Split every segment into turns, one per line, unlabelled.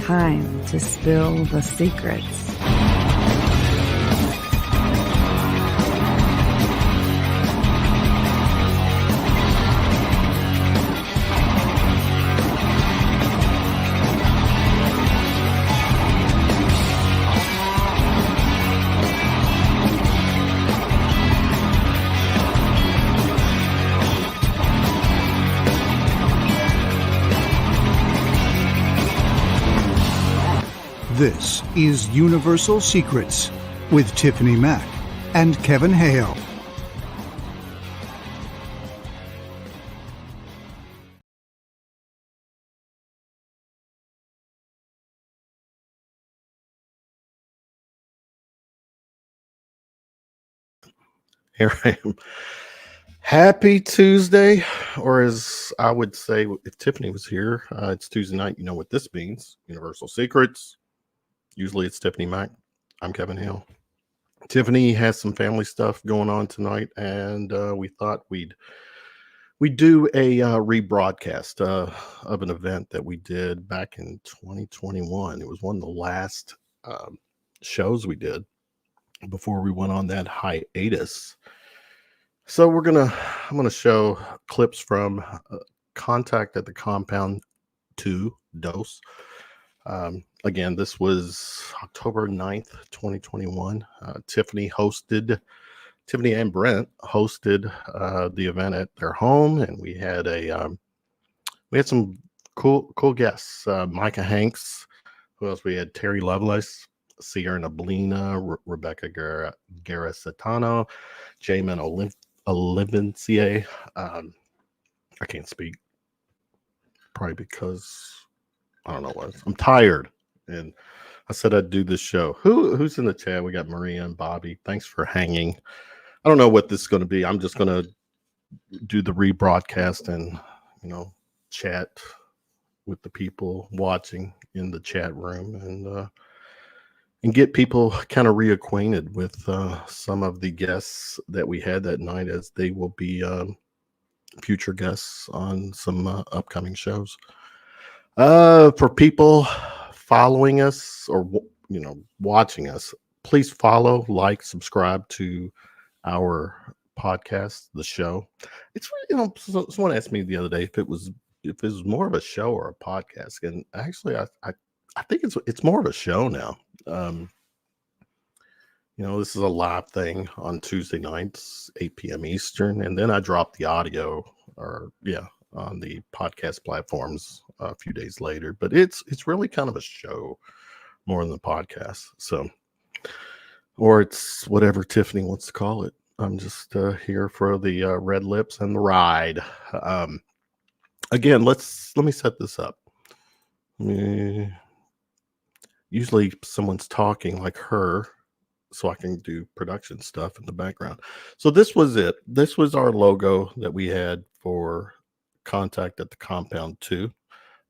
time to spill the secrets.
This is Universal Secrets with Tiffany Mack and Kevin Hale.
Here I am. Happy Tuesday, or as I would say, if Tiffany was here, it's Tuesday night. You know what this means. Universal Secrets. Usually it's Tiffany Mack. I'm Kevin Hale. Tiffany has some family stuff going on tonight, and we thought we'd do a rebroadcast of an event that we did back in 2021. It was one of the last shows we did before we went on that hiatus. So I'm gonna show clips from Contact at the Compound 2 Dose. Again, this was October 9th, 2021. Tiffany and Brent hosted the event at their home, and we had some cool guests. Micah Hanks. Who else? We had Terry Lovelace, Sierra Neblina, Rebecca Geracitano, Jamin Olivencia. I can't speak, probably because I don't know what. I'm tired, and I said I'd do this show. Who's in the chat? We got Maria and Bobby. Thanks for hanging. I don't know what this is going to be. I'm just going to do the rebroadcast and chat with the people watching in the chat room and get people kind of reacquainted with some of the guests that we had that night, as they will be future guests on some upcoming shows. For people following us or watching us, please follow, like, subscribe to our podcast, the show. It's someone asked me the other day if it was more of a show or a podcast, and actually I think it's more of a show now. This is a live thing on Tuesday nights, 8 p.m. Eastern, and then I drop the audio on the podcast platforms a few days later. But it's really kind of a show more than a podcast. So, or it's whatever Tiffany wants to call it. I'm just here for the red lips and the ride. Again, let me set this up. Usually someone's talking like her, so I can do production stuff in the background. So this was it. This was our logo that we had for Contact at the Compound 2.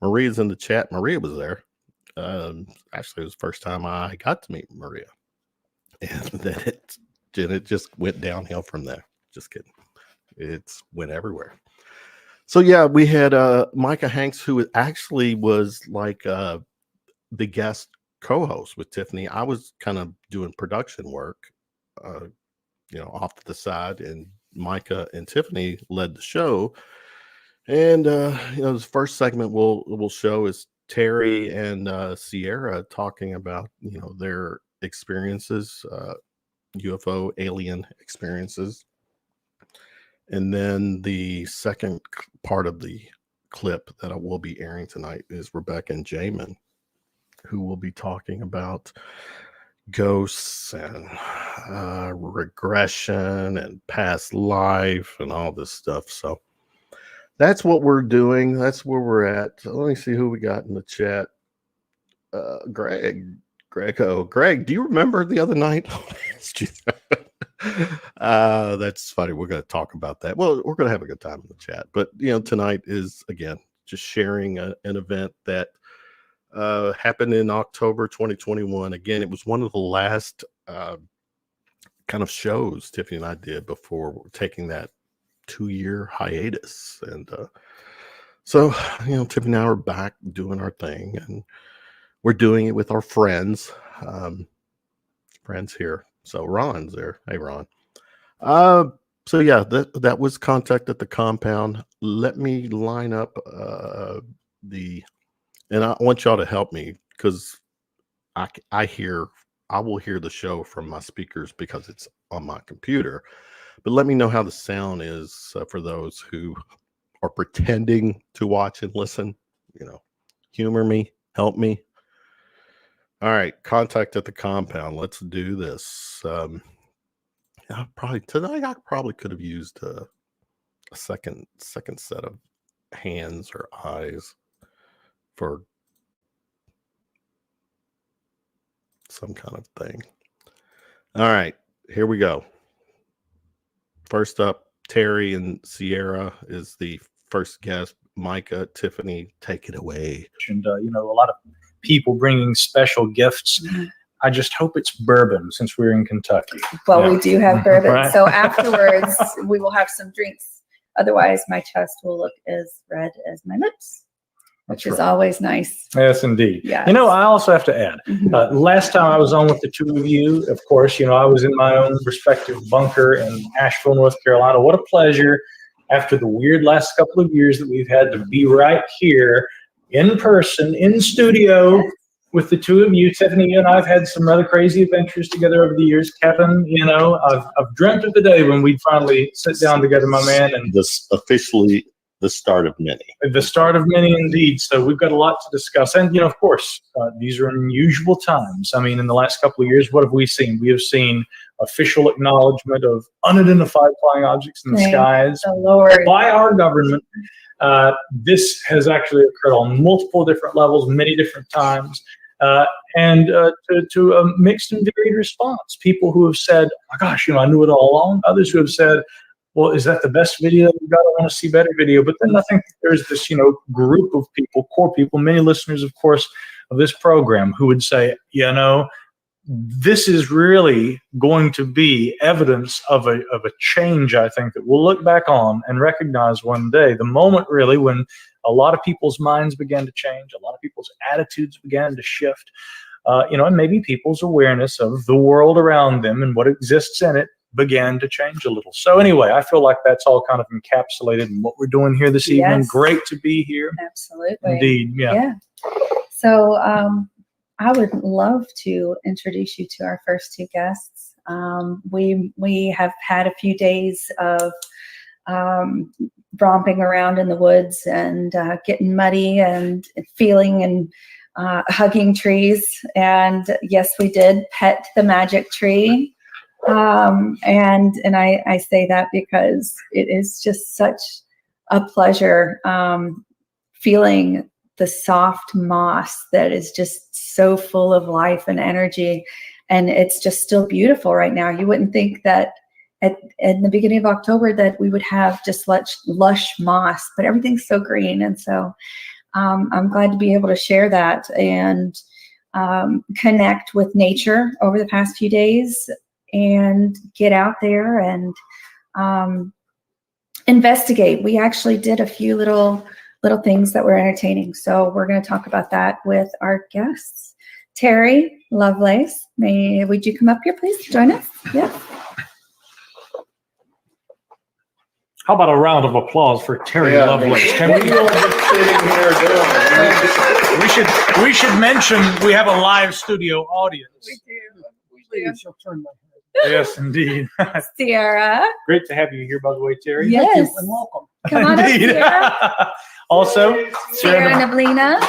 Maria's in the chat. Maria was there. Actually, it was the first time I got to meet Maria. And then it just went downhill from there. Just kidding. It's went everywhere. So yeah, we had Micah Hanks, who actually was like the guest co-host with Tiffany. I was kind of doing production work, off to the side, and Micah and Tiffany led the show. And the first segment we'll show is Terry and Sierra talking about their experiences, UFO alien experiences. And then the second part of the clip that I will be airing tonight is Rebecca and Jamin, who will be talking about ghosts and regression and past life and all this stuff. So that's what we're doing. That's where we're at. So let me see who we got in the chat. Greg, do you remember the other night? That's funny. We're going to talk about that. Well, we're going to have a good time in the chat. But tonight is, again, just sharing an event that happened in October 2021. Again, it was one of the last kind of shows Tiffany and I did before taking that 2-year hiatus. And so Tiffany and I are back doing our thing, and we're doing it with our friends. Friends here. So Ron's there. Hey, Ron. So yeah, that was Contact at the Compound. Let me line up and I want y'all to help me because I will hear the show from my speakers because it's on my computer. But let me know how the sound is for those who are pretending to watch and listen. Humor me, help me. All right, Contact at the Compound. Let's do this. Tonight I probably could have used a second set of hands or eyes for some kind of thing. All right, here we go. First up, Terry and Sierra is the first guest. Micah, Tiffany, take it away.
And a lot of people bringing special gifts. I just hope it's bourbon since we're in Kentucky.
Well, we do have bourbon.
Right.
So afterwards, we will have some drinks. Otherwise, my chest will look as red as my lips, which is always nice.
Yes, indeed.
Yes.
I also have to add, last time I was on with the two of you, of course, I was in my own respective bunker in Asheville, North Carolina. What a pleasure after the weird last couple of years that we've had to be right here in person, in studio with the two of you. Tiffany, you and I have had some rather crazy adventures together over the years. Kevin, I've dreamt of the day when we'd finally sit down together, my man. And
this officially the start of many.
The start of many, indeed. So we've got a lot to discuss. And, of course, these are unusual times. I mean, in the last couple of years, what have we seen? We have seen official acknowledgement of unidentified flying objects in the skies by our government. This has actually occurred on multiple different levels, many different times. And to a mixed and varied response. People who have said, oh my gosh, I knew it all along. Others who have said, well, is that the best video we've got? I want to see better video. But then I think there's this, group of people, core people, many listeners, of course, of this program who would say, this is really going to be evidence of a change, I think, that we'll look back on and recognize one day. The moment really when a lot of people's minds began to change, a lot of people's attitudes began to shift, and maybe people's awareness of the world around them and what exists in it began to change a little. So anyway, I feel like that's all kind of encapsulated in what we're doing here this evening. Great to be here.
Absolutely.
Indeed. Yeah.
So I would love to introduce you to our first two guests. We have had a few days of romping around in the woods and getting muddy and feeling and hugging trees. And yes, we did pet the magic tree. And I say that because it is just such a pleasure feeling the soft moss that is just so full of life and energy. And it's just still beautiful right now. You wouldn't think that at the beginning of October that we would have just lush moss, but everything's so green. And so I'm glad to be able to share that and connect with nature over the past few days and get out there and investigate. We actually did a few little things that were entertaining. So we're going to talk about that with our guests. Terry Lovelace, would you come up here, please, join us? Yes.
How about a round of applause for Terry Lovelace? We should mention we have a live studio audience.
We do.
Yes, indeed.
Sierra.
Great to have you here, by the way, Terry.
Yes.
Thank you, and welcome.
Come on up, Sierra.
Also,
Sierra Neblina.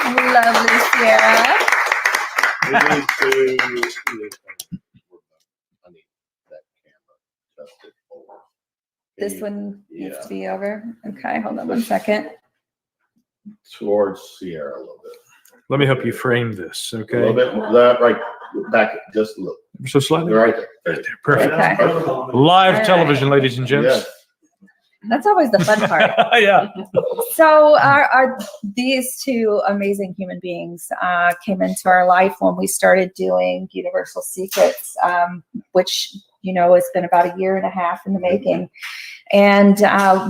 Lovely Sierra.
I need that camera adjusted forward.
This one needs to be over. Okay, hold on 1 second.
Towards Sierra a little bit.
let me help you frame this, okay?
A little bit, that right back, just a little.
So slightly.
Right there.
Right there. Perfect.
Okay.
Live television, ladies and gents.
Yes.
That's always the fun part.
Yeah.
So these two amazing human beings came into our life when we started doing Universal Secrets, which it's been about a year and a half in the making. And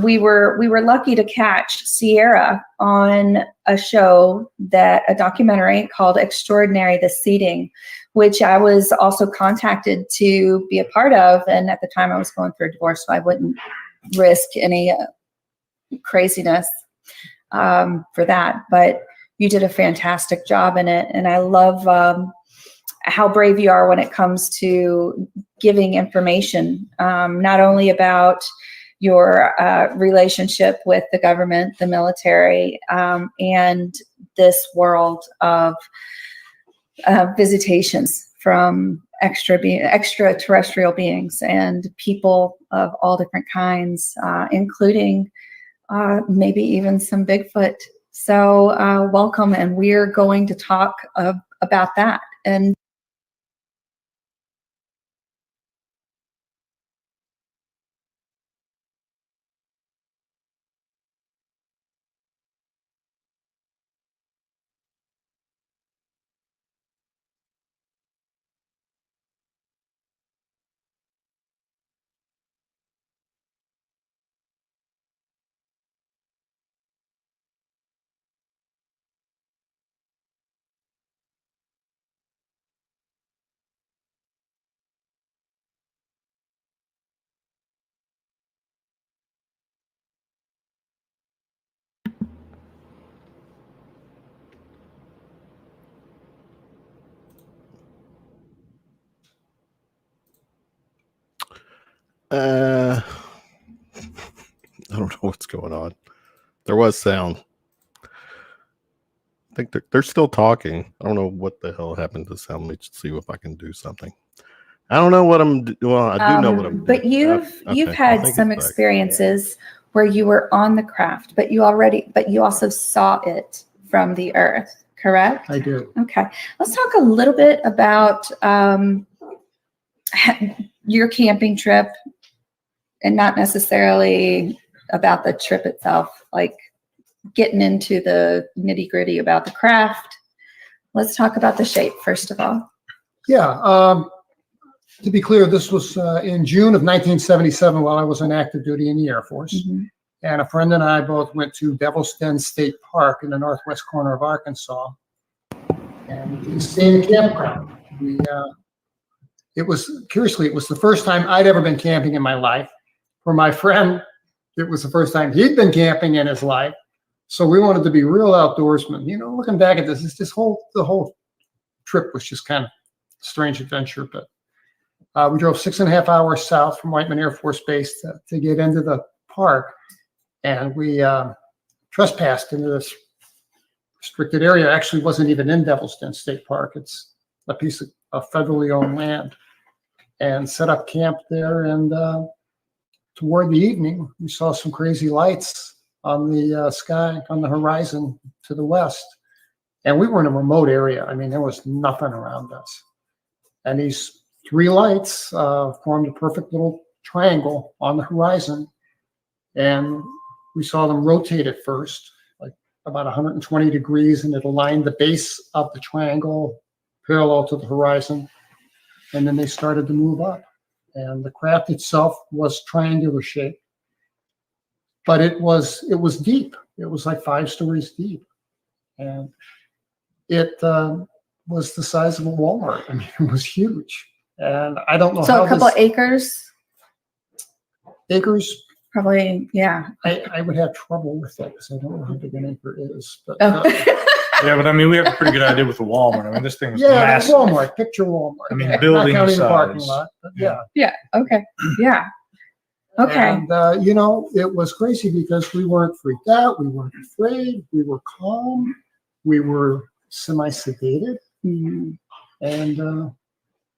we were lucky to catch Sierra on a show, a documentary called Extraordinary: The Seeding, which I was also contacted to be a part of. And at the time I was going through a divorce, so I wouldn't risk any craziness for that. But you did a fantastic job in it. And I love how brave you are when it comes to giving information, not only about your relationship with the government, the military, and this world of visitations from extraterrestrial beings and people of all different kinds, including maybe even some Bigfoot. So welcome, and we're going to talk about that. And
I don't know what's going on. There was sound. I think they're still talking. I don't know what the hell happened to sound. Let me see if I can do something. I don't know what I'm doing. Well, I do know what I'm doing.
But you've had some experiences where you were on the craft, but you also saw it from the earth, correct?
I do.
Okay. Let's talk a little bit about your camping trip, and not necessarily about the trip itself, like getting into the nitty gritty about the craft. Let's talk about the shape first of all.
Yeah. To be clear, this was in June of 1977 while I was on active duty in the Air Force.
Mm-hmm.
And a friend and I both went to Devil's Den State Park in the northwest corner of Arkansas. And we stayed in a campground. It was the first time I'd ever been camping in my life. For my friend, it was the first time he'd been camping in his life. So we wanted to be real outdoorsmen. Looking back at this, the whole trip was just kind of a strange adventure. But we drove 6.5 hours south from Whiteman Air Force Base to get into the park. And we trespassed into this restricted area. Actually wasn't even in Devil's Den State Park. It's a piece of federally owned land. And set up camp there. And toward the evening, we saw some crazy lights on the sky, on the horizon to the west. And we were in a remote area. I mean, there was nothing around us. And these 3 lights formed a perfect little triangle on the horizon. And we saw them rotate at first, like about 120 degrees, and it aligned the base of the triangle parallel to the horizon. And then they started to move up. And the craft itself was triangular shape. But it was deep. It was like 5 stories deep. And it was the size of a Walmart. I mean, it was huge. And I don't know how.
So a couple of acres?
Acres?
Probably, yeah.
I would have trouble with that because I don't know how big an acre is. But,
yeah, but I mean, we have a pretty good idea with the Walmart. I mean, this thing is
yeah,
massive.
Walmart. Picture Walmart.
I mean,
yeah,
building
not counting
size.
the parking lot. But yeah.
Yeah. Okay. Yeah. Okay.
And it was crazy because we weren't freaked out. We weren't afraid. We were calm. We were semi-sedated, and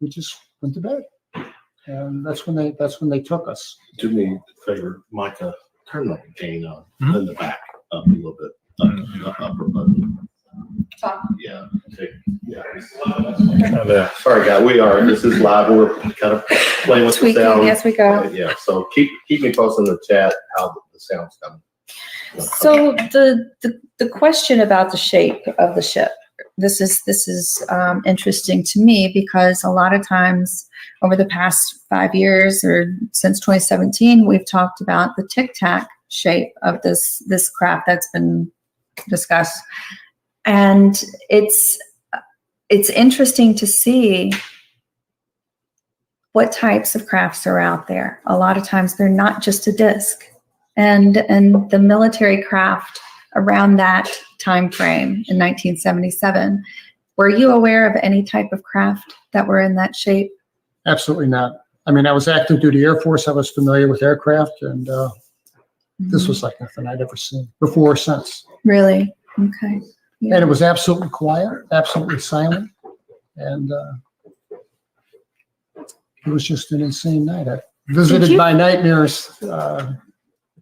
we just went to bed. And that's when they took us.
Do me a favor, Micah, turn the gain on in the back up a little bit. The upper button. Yeah. Sorry, guys. This is live. We're kind of playing with
tweaking
the sound.
as we go.
Yeah. So keep me posted in the chat how the sound's coming.
So the question about the shape of the ship, this is interesting to me because a lot of times over the past 5 years or since 2017, we've talked about the tic tac shape of this craft that's been discussed, and it's interesting to see what types of crafts are out there. A lot of times they're not just a disc, and the military craft around that time frame in 1977. Were you aware of any type of craft that were in that shape?
Absolutely not. I mean, I was active duty Air Force. I was familiar with aircraft, and this was like nothing I'd ever seen before or since.
Really? Okay. Yeah.
And it was absolutely quiet, absolutely silent, and it was just an insane night. I visited by nightmares.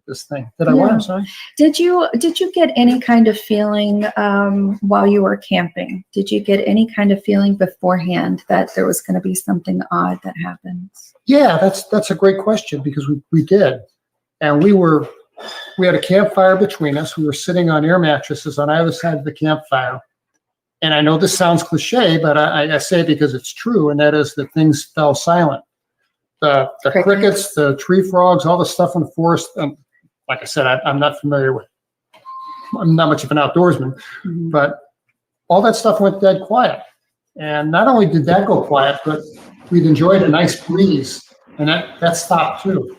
This thing. Did I what? I'm sorry.
Did you get any kind of feeling while you were camping? Did you get any kind of feeling beforehand that there was going to be something odd that happens?
Yeah, that's a great question because we did, and we had a campfire between us. We were sitting on air mattresses on either side of the campfire, and I know this sounds cliche, but I say it because it's true, and that is that things fell silent. The crickets, the tree frogs, all the stuff in the forest. Like I said, I'm not familiar with, I'm not much of an outdoorsman, but all that stuff went dead quiet. And not only did that go quiet, but we'd enjoyed a nice breeze, and that stopped too.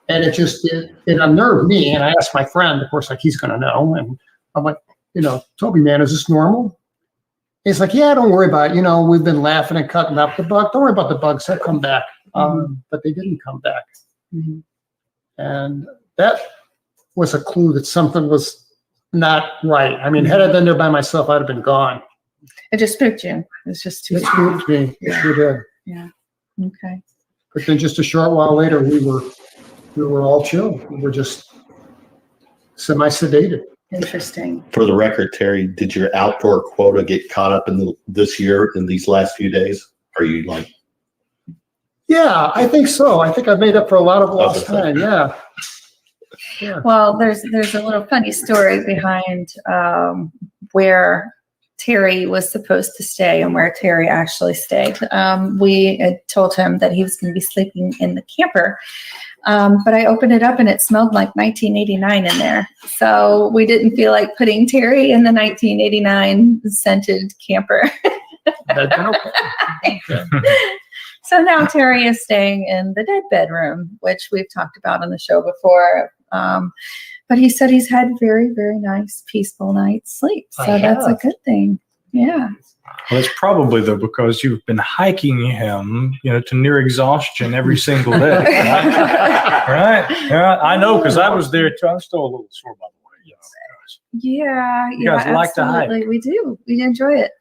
And it unnerved me. And I asked my friend, of course, like he's going to know. And I'm like, Toby, man, is this normal? He's like, yeah, don't worry about it. We've been laughing and cutting up the bug. Don't worry about the bugs. They'll come back. But they didn't come back. And that was a clue that something was not right. I mean, had I been there by myself, I'd have been gone.
It just spooked you. It was just too.
It spooked me. It sure did.
Yeah. Okay.
But then just a short while later, we were all chill. We were just semi-sedated.
Interesting.
For the record, Terry, did your outdoor quota get caught up in this year in these last few days? Are you like?
Yeah, I think so. I think I've made up for a lot of lost time. Yeah.
Well, there's a little funny story behind where Terry was supposed to stay and where Terry actually stayed. We had told him that he was going to be sleeping in the camper, but I opened it up and it smelled like 1989 in there. So we didn't feel like putting Terry in the 1989 scented camper.
Okay.
So now Terry is staying in the dead bedroom, which we've talked about on the show before. But he said he's had very, very nice, peaceful night's sleep. So that's a good thing. Yeah.
Well, it's probably though because you've been hiking him, to near exhaustion every single day. Right? Yeah, I know because I was there too. I'm still a little sore by the way.
Yeah.
You guys like to hike.
We do. We enjoy it.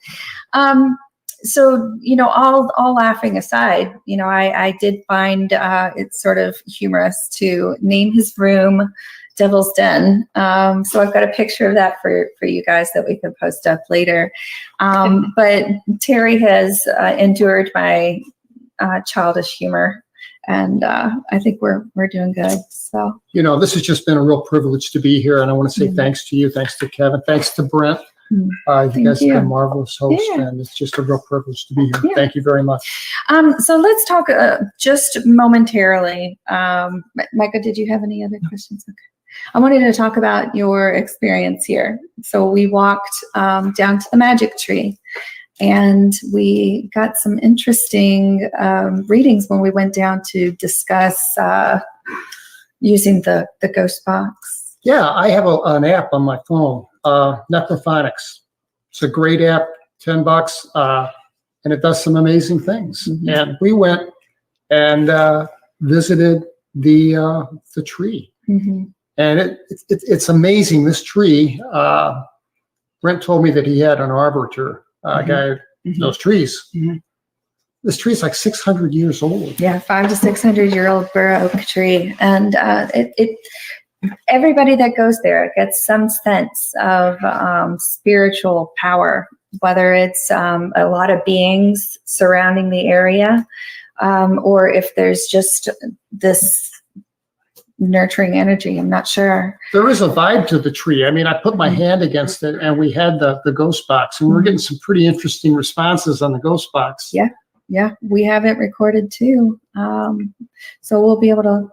So, all laughing aside, I did find it's sort of humorous to name his room Devil's Den. So I've got a picture of that for you guys that we can post up later. But Terry has endured my childish humor, and I think we're doing good. So,
this has just been a real privilege to be here, and I want to say thanks to you, thanks to Kevin, thanks to Brent. You guys have been marvelous hosts, and it's just a real privilege to be here.
Yeah.
Thank you very much.
So let's talk just momentarily. Micah, did you have any other questions? Okay. I wanted to talk about your experience here. So we walked down to the magic tree, and we got some interesting readings when we went down to discuss using the ghost box.
Yeah, I have an app on my phone. Necrophonics. It's a great app, $10, and it does some amazing things. And we went and visited the tree, and it's amazing. This tree. Brent told me that he had an arbiter, guy knows trees. This tree is like 600 years old.
Yeah, 500 to 600 year old bur oak tree, and everybody that goes there gets some sense of spiritual power, whether it's a lot of beings surrounding the area, or if there's just this nurturing energy. I'm not sure.
There is a vibe to the tree. I mean, I put my hand against it, and we had the ghost box, and we're getting some pretty interesting responses on the ghost box.
Yeah. Yeah, we have it recorded too. So we'll be able to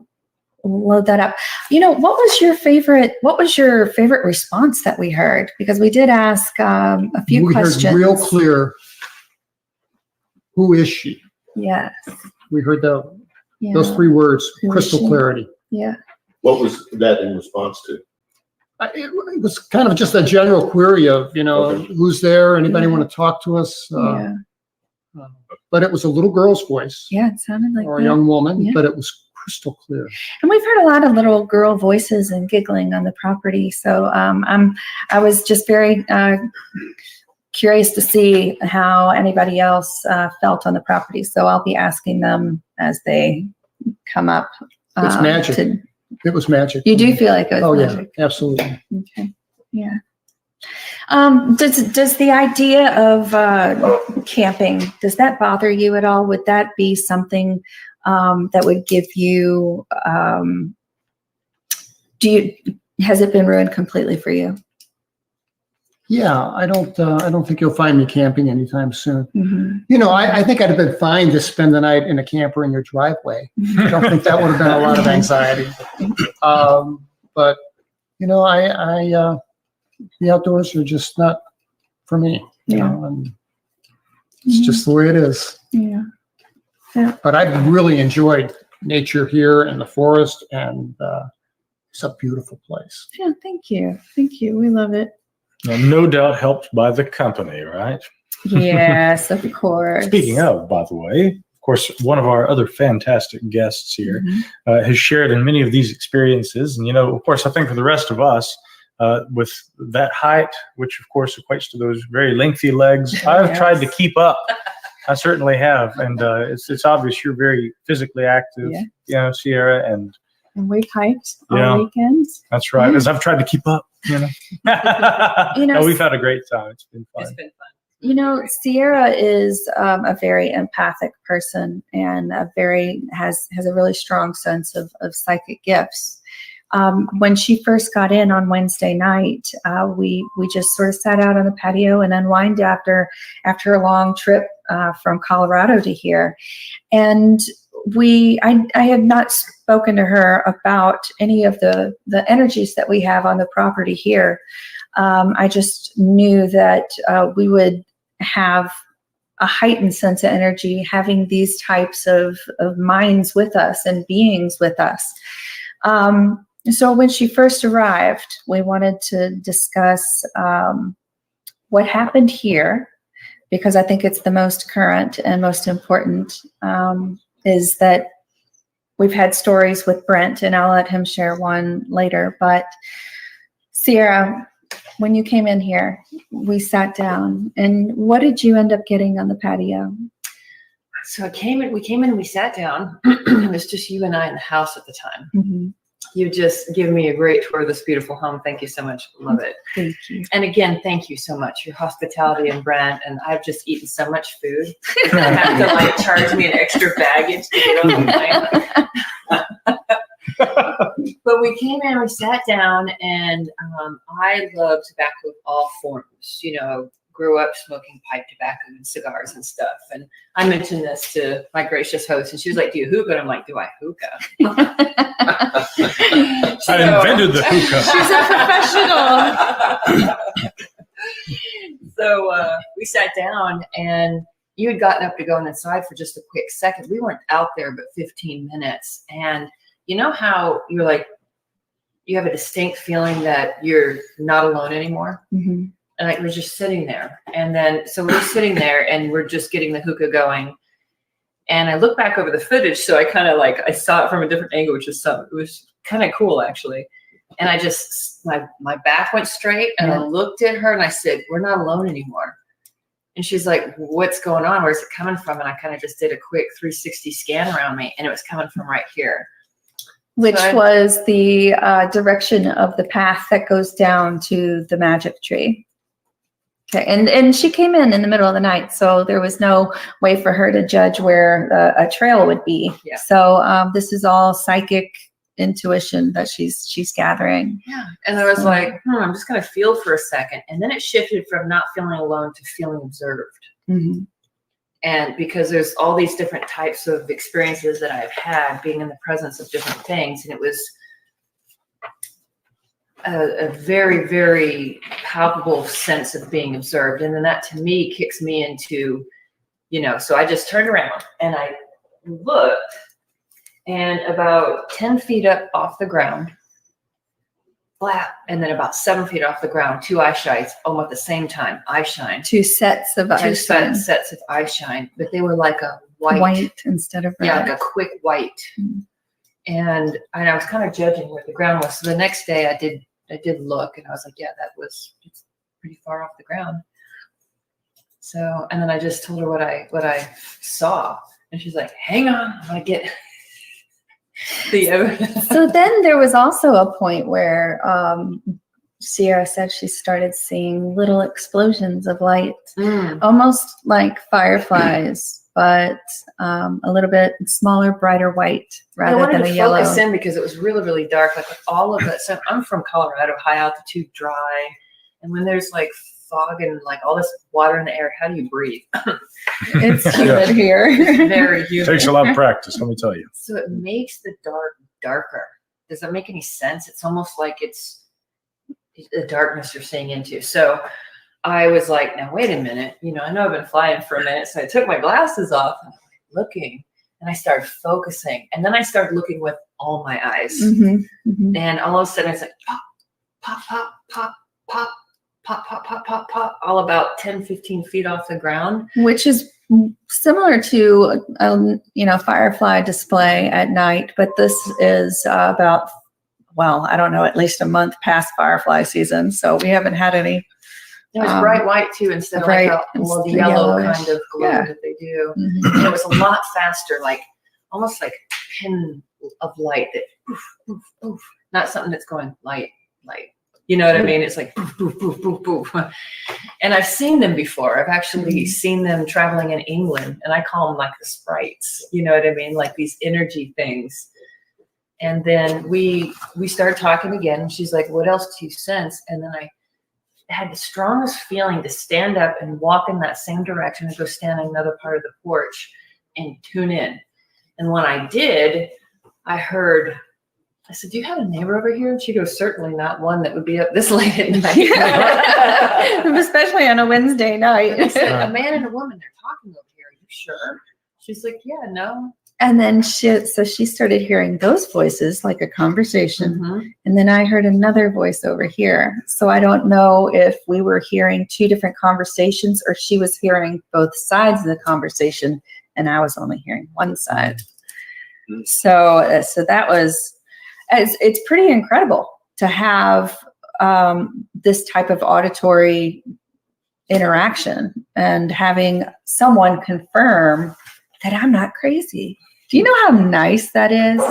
load that up. What was your favorite response that we heard? Because we did ask a few questions.
We heard real clear, who is she?
Yes.
We heard those 3 words, crystal clarity.
Yeah.
What was that in response to?
It was kind of just a general query of, who's there? Anybody want to talk to us?
Yeah.
But it was a little girl's voice.
Yeah, it sounded like
or
that.
a young woman,
Yeah.
but it was crystal clear.
And we've heard a lot of little girl voices and giggling on the property. So I was just very curious to see how anybody else felt on the property. So I'll be asking them as they come up.
It's magic. It was magic.
You do feel like it was magic?
Yeah, absolutely.
Okay. Yeah. Does the idea of camping, does that bother you at all? Would that be something that would give you, has it been ruined completely for you?
Yeah, I don't think you'll find me camping anytime soon.
Mm-hmm.
I think I'd have been fine to spend the night in a camper in your driveway. I don't think that would have been a lot of anxiety. But the outdoors are just not for me. And it's just the way it is.
Yeah.
But I've really enjoyed nature here in the forest, and it's a beautiful place.
Yeah, thank you. Thank you. We love it.
And no doubt helped by the company, right?
Yes, of course.
Speaking of, by the way, of course, one of our other fantastic guests here has shared in many of these experiences. And, of course, I think for the rest of us, with that height, which, of course, equates to those very lengthy legs, I've tried to keep up. I certainly have. And it's obvious you're very physically active, Sierra. And
we've hiked on weekends.
That's right. As I've tried to keep up, No, we've had a great time. It's been fun.
It's been fun.
Sierra is a very empathic person and has a really strong sense of psychic gifts. When she first got in on Wednesday night, we just sort of sat out on the patio and unwind after a long trip from Colorado to here. And I had not spoken to her about any of the energies that we have on the property here. I just knew that we would have a heightened sense of energy having these types of minds with us and beings with us. So when she first arrived, we wanted to discuss what happened here, because I think it's the most current and most important, is that we've had stories with Brent, and I'll let him share one later. But Sierra, when you came in here, we sat down, and what did you end up getting on the patio?
So we came in and we sat down. It was just you and I in the house at the time.
Mm-hmm.
You just given me a great tour of this beautiful home. Thank you so much. Love it.
Thank you.
And again, thank you so much. Your hospitality and Brent, and I've just eaten so much food. I have to charge me an extra baggage to get on the plane. But we came in, we sat down, and I love tobacco of all forms. Grew up smoking pipe tobacco and cigars and stuff. And I mentioned this to my gracious host, and she was like, "Do you hookah?" And I'm like, "Do I hookah?"
I invented the hookah.
She's a professional.
So we sat down, and you had gotten up to go inside for just a quick second. We weren't out there but 15 minutes. And you know how you're like, you have a distinct feeling that you're not alone anymore?
Mm-hmm.
And we're just sitting there. And then, so we're sitting there and we're just getting the hookah going. And I look back over the footage. So I kind of I saw it from a different angle, which is it was kind of cool actually. And I just, my back went straight, and I looked at her and I said, "We're not alone anymore." And she's like, "What's going on? Where's it coming from?" And I kind of just did a quick 360 scan around me, and it was coming from right here.
Which was the direction of the path that goes down to the magic tree. Okay, and she came in the middle of the night, so there was no way for her to judge where a trail would be.
Yeah.
So this is all psychic intuition that she's gathering.
Yeah. And I was like, I'm just going to feel for a second. And then it shifted from not feeling alone to feeling observed.
Mm-hmm.
And because there's all these different types of experiences that I've had being in the presence of different things. And it was a very, very palpable sense of being observed. And then that to me kicks me into, so I just turned around and I looked, and about 10 feet up off the ground, flat, and then about 7 feet off the ground, 2 eye shines, almost at the same time, eye shine.
2 sets of eye shine.
Sets of eye shine, but they were like a white
instead of red.
Yeah, like a quick white. Mm-hmm. And I was kind of judging where the ground was. So the next day I did look, and I was like, yeah, it's pretty far off the ground. So, and then I just told her what I saw, and she's like, hang on, I'm gonna get the evidence.
So then there was also a point where Sierra said she started seeing little explosions of light, almost like fireflies, but a little bit smaller, brighter white rather than a yellow.
I wanted to focus in because it was really, really dark. Like with all of it. So I'm from Colorado, high altitude, dry, and when there's like fog and like all this water in the air, how do you breathe?
It's humid here.
It's very humid.
Takes a lot of practice, let me tell you.
So it makes the dark darker. Does that make any sense? It's almost like it's the darkness you're seeing into. So I was like, now wait a minute. I know I've been flying for a minute. So I took my glasses off and I was looking, and I started focusing. And then I started looking with all my eyes.
Mm-hmm, mm-hmm.
And all of a sudden it's like pop, pop, pop, pop, pop, pop, pop, pop, pop, pop, all about 10, 15 feet off the ground.
Which is similar to a firefly display at night, but this is about, I don't know, at least a month past firefly season. So we haven't had any.
It was bright white too, instead of like the yellow kind of glow that they do. Mm-hmm. And it was a lot faster, like almost like a pin of light that poof, poof, poof. Not something that's going light. You know what I mean? It's like poof, poof, poof, poof, poof. And I've seen them before. I've actually seen them traveling in England, and I call them like the sprites. You know what I mean? Like these energy things. And then we started talking again, and she's like, what else do you sense? And then I had the strongest feeling to stand up and walk in that same direction and go stand in another part of the porch and tune in. And when I did, I said, do you have a neighbor over here? And she goes, certainly not one that would be up this late at night.
Especially on a Wednesday night.
I said, a man and a woman, they're talking over here. Are you sure? She's like, yeah, no.
And then she started hearing those voices, like a conversation. Mm-hmm. And then I heard another voice over here. So I don't know if we were hearing 2 different conversations, or she was hearing both sides of the conversation and I was only hearing one side. Mm-hmm. So that was, it's pretty incredible to have this type of auditory interaction and having someone confirm that I'm not crazy. Do you know how nice that is?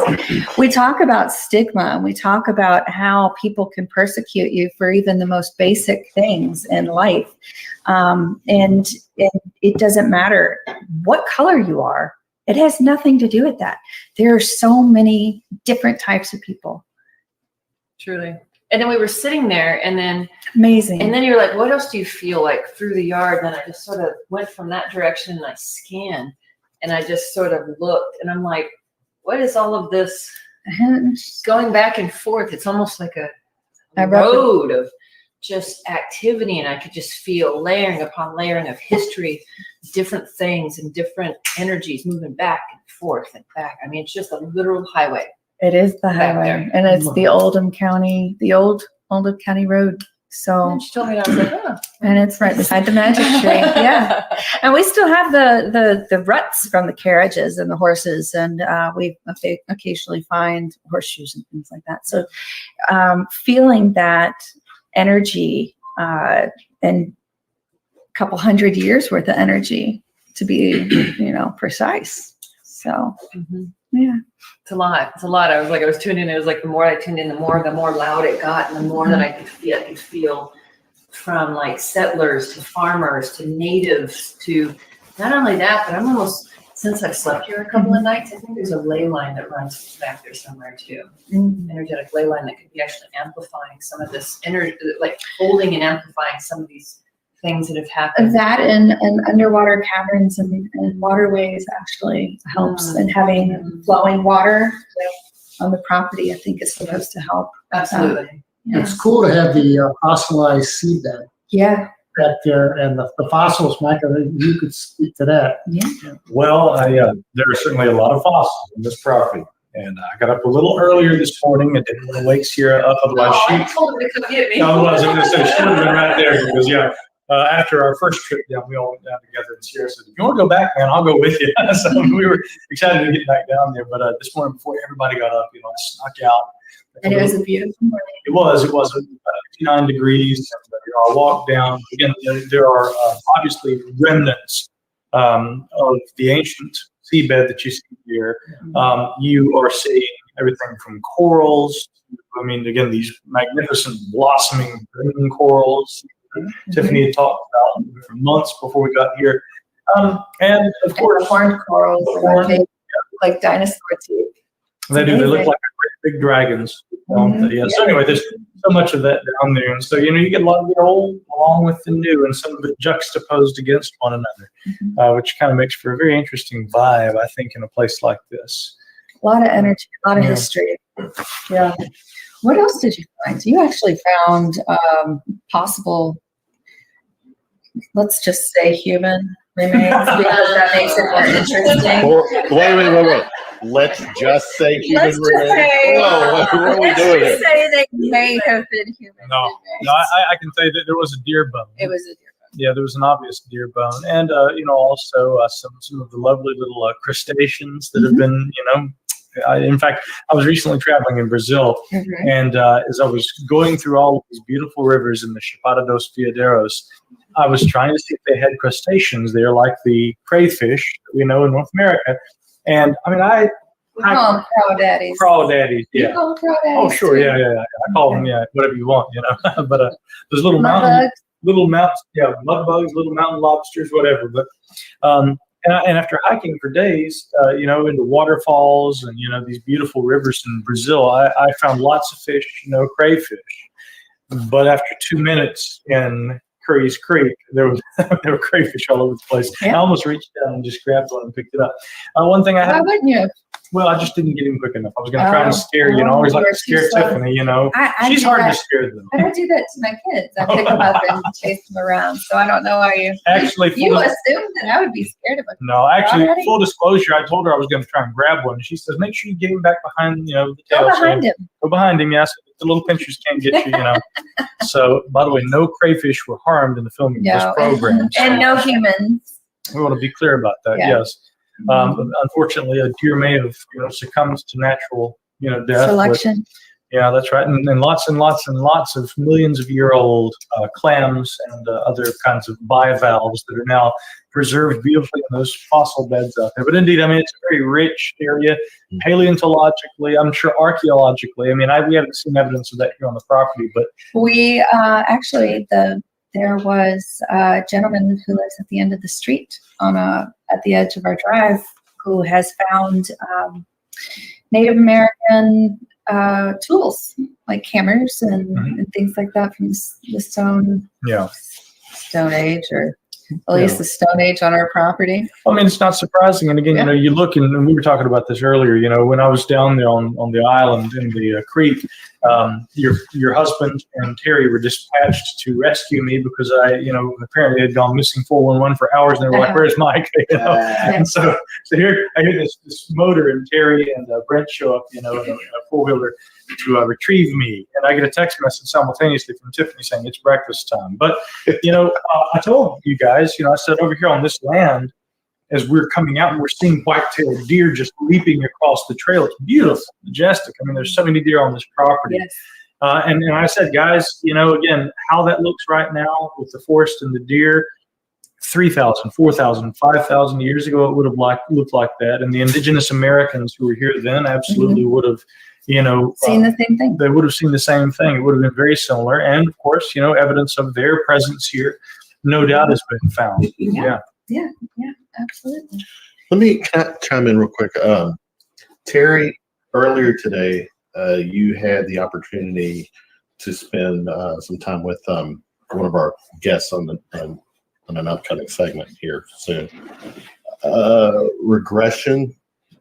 We talk about stigma, and we talk about how people can persecute you for even the most basic things in life. And it doesn't matter what color you are. It has nothing to do with that. There are so many different types of people.
Truly. And then we were sitting there, and then
amazing.
And then you're like, what else do you feel like through the yard? And then I just sort of went from that direction, and I scanned, and I just sort of looked, and I'm like, what is all of this going back and forth? It's almost like a road of just activity, and I could just feel layering upon layering of history, different things and different energies moving back and forth and back. I mean, it's just a literal highway.
It is the highway, and it's the Oldham County Road. So
and she told me, and I was like, oh.
And it's right beside the magic tree. Yeah. And we still have the ruts from the carriages and the horses, and we occasionally find horseshoes and things like that. So feeling that energy and a couple hundred years worth of energy, to be precise. So yeah.
It's a lot. I was tuning in. It was like the more I tuned in, the more loud it got, and the more that I could feel from like settlers to farmers to natives to not only that, but I'm almost Since I've slept here a couple of nights, I think there's a ley line that runs back there somewhere too. Energetic ley line that could be actually amplifying some of this like holding and amplifying some of these things that have happened.
That and underwater caverns and waterways actually helps, and having flowing water on the property, I think, is supposed to help.
Absolutely.
Yeah.
It's cool to have the fossilized seabed
Yeah.
back there, and the fossils, Micah, you could speak to that.
Yeah.
Well, there are certainly a lot of fossils in this property. And I got up a little earlier this morning and didn't want to wake Sierra up. Otherwise,
I told him to come get me.
Otherwise, I'm going to say she would have been right there because, after our first trip down, we all went down together, and Sierra said, "If you want to go back, man, I'll go with you." So we were excited to get back down there. But this morning, before everybody got up, I snuck out.
And it was a beautiful morning.
It was 59 degrees. I walked down. Again, there are obviously remnants of the ancient seabed that you see here. You are seeing everything from corals. I mean, again, these magnificent blossoming green corals Tiffany had talked about for months before we got here. And of course,
horned corals, like dinosaur teeth.
They do. They look like great big dragons. So anyway, there's so much of that down there, and so you get a lot of the old along with the new, and some of it juxtaposed against one another, which kind of makes for a very interesting vibe, I think, in a place like this.
A lot of energy, a lot of history. Yeah. What else did you find? You actually found possible, let's just say, human remains, because that makes it more interesting.
Wait. Let's just say human remains. What are we doing here?
Say they may have been human remains.
No, I can say that there was a deer bone.
It was a deer bone.
Yeah, there was an obvious deer bone, and also some of the lovely little crustaceans that have been, in fact, I was recently traveling in Brazil, and as I was going through all of these beautiful rivers in the Chapada dos Veadeiros, I was trying to see if they had crustaceans there, like the crayfish that we know in North America. And I mean,
We call them crawdaddies.
Crawdaddies,
You call them crawdaddies.
Oh, sure,
too.
yeah. I call them, whatever you want, But those little
Mud bugs.
mud bugs, little mountain lobsters, whatever. But and after hiking for days, into waterfalls and these beautiful rivers in Brazil, I found lots of fish, crayfish. But after 2 minutes in Curry's Creek, there were crayfish all over the place.
Yeah.
I almost reached down and just grabbed one and picked it up. One thing I had.
Why wouldn't you?
Well, I just didn't get him quick enough. I was going to try and scare you. I always like to scare Tiffany.
I
She's
do
hard
that.
to scare them.
I don't do that to my kids. I pick them up and chase them around. So I don't know why you.
Actually,
You assumed that I would be scared of a
No, actually,
Already?
full disclosure, I told her I was going to try and grab one. She says, make sure you get him back behind, the tail.
Go behind him.
Go behind him, yes. The little pinchers can't get you, So, by the way, no crayfish were harmed in the filming of this program. So
And no humans.
we want to be clear about that,
Yeah.
yes. Unfortunately, a deer may have, succumbed to natural, death.
Selection.
Yeah, that's right. And lots and lots and lots of millions of year old clams and other kinds of bivalves that are now preserved beautifully in those fossil beds out there. But indeed, I mean, it's a very rich area, paleontologically, I'm sure archaeologically. I mean, we haven't seen evidence of that here on the property, but
We actually, there was a gentleman who lives at the end of the street at the edge of our drive who has found Native American tools like hammers and things like that from the Stone Age, or at least the Stone Age on our property.
I mean, it's not surprising. And again, you look, and we were talking about this earlier, when I was down there on the island in the creek, your husband and Terry were dispatched to rescue me because I, apparently had gone missing 411 for hours, and they were like, "Where's Mike?" And so here I hear this motor, and Terry and Brent show up, in a four-wheeler to retrieve me, and I get a text message simultaneously from Tiffany saying it's breakfast time. But I told you guys, I said over here on this land, as we're coming out and we're seeing white-tailed deer just leaping across the trail. It's beautiful, majestic. I mean, there's so many deer on this property.
Yes.
And I said, guys, again, how that looks right now with the forest and the deer, 3,000, 4,000, 5,000 years ago, it would have looked like that. And the indigenous Americans who were here then absolutely would have,
seen the same thing.
They would have seen the same thing. It would have been very similar. And of course, evidence of their presence here, no doubt, has been found.
Yeah, absolutely.
Let me chime in real quick. Terry, earlier today, you had the opportunity to spend some time with one of our guests on an upcoming segment here soon. Regression.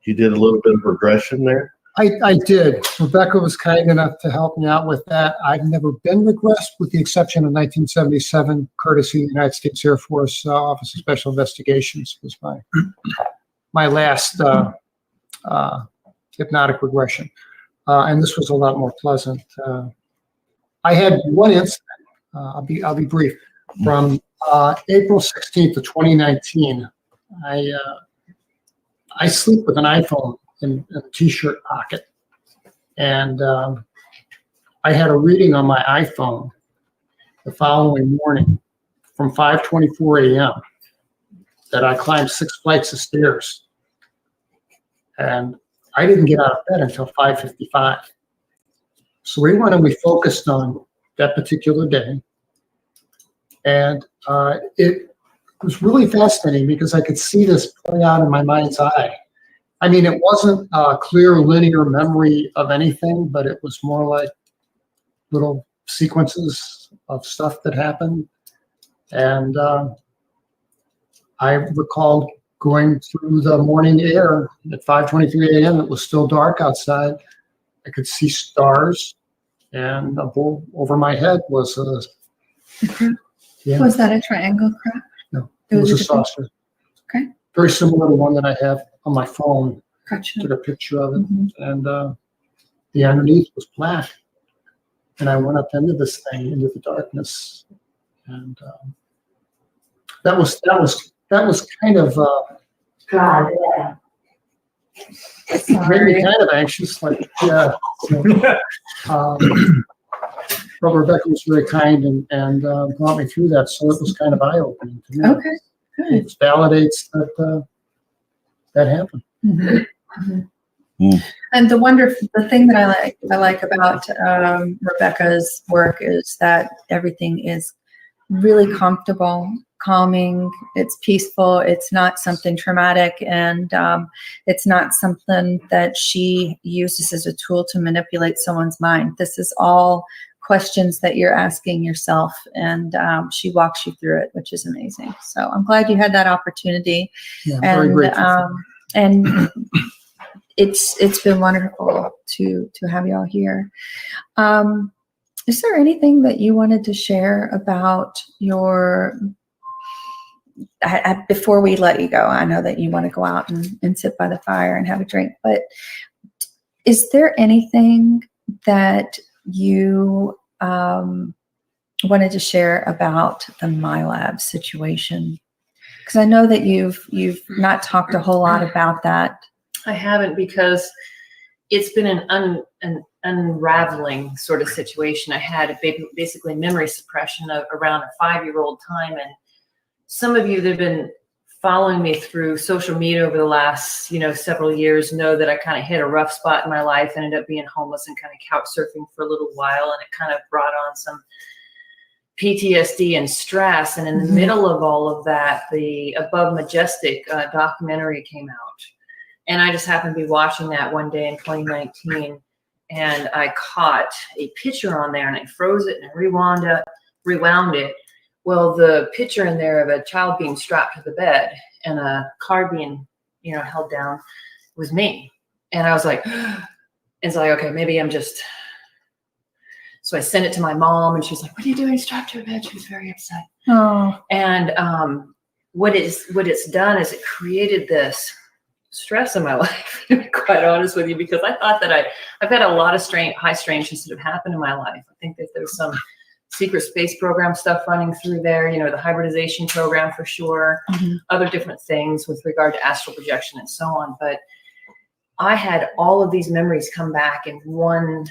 You did a little bit of regression there.
I did. Rebecca was kind enough to help me out with that. I've never been regressed, with the exception of 1977, courtesy of the United States Air Force Office of Special Investigations was my last hypnotic regression, and this was a lot more pleasant. I had one incident. I'll be brief. From April 16th of 2019, I sleep with an iPhone in a t-shirt pocket, and I had a reading on my iPhone the following morning from 5:24 a.m. that I climbed 6 flights of stairs, and I didn't get out of bed until 5:55. So we went and we focused on that particular day, and it was really fascinating because I could see this play out in my mind's eye. I mean, it wasn't a clear linear memory of anything, but it was more like little sequences of stuff that happened. And I recalled going through the morning air at 5:23 a.m. It was still dark outside. I could see stars, and over my head was a... Yeah.
Was that a triangle crack?
No, it was a saucer.
Okay.
Very similar to one that I have on my phone.
Gotcha.
Took a picture of it, and the underneath was black. And I went up into this thing, into the darkness, and that was kind of
God.
made me kind of anxious. Like, yeah. But Rebecca was very kind and brought me through that, so it was kind of eye-opening to me.
Okay, good.
It validates that that happened.
And the thing that I like about Rebecca's work is that everything is really comfortable, calming, it's peaceful, it's not something traumatic, and it's not something that she uses as a tool to manipulate someone's mind. This is all questions that you're asking yourself, and she walks you through it, which is amazing. So I'm glad you had that opportunity.
Yeah, very grateful.
And it's been wonderful to have you all here. Is there anything that you wanted to share about your, before we let you go? I know that you want to go out and sit by the fire and have a drink, but is there anything that you wanted to share about the MyLab situation? Because I know that you've not talked a whole lot about that.
I haven't, because it's been an unraveling sort of situation. I had basically memory suppression of around a 5-year-old time, and some of you that have been following me through social media over the last several years know that I kind of hit a rough spot in my life, ended up being homeless and kind of couch surfing for a little while, and it kind of brought on some PTSD and stress. And in the middle of all of that, the Above Majestic documentary came out. And I just happened to be watching that one day in 2019, and I caught a picture on there, and I froze it and rewound it. Well, the picture in there of a child being strapped to the bed and a car being, held down was me. And I was like, it's like, okay, maybe I'm just. So I sent it to my mom, and she's like, "What are you doing strapped to a bed?" She was very upset.
Oh.
And what it's done is it created this stress in my life, to be quite honest with you, because I thought that I've had a lot of high strangeness that have happened in my life. I think that there's some secret space program stuff running through there, the hybridization program for sure, other different things with regard to astral projection and so on. But I had all of these memories come back in one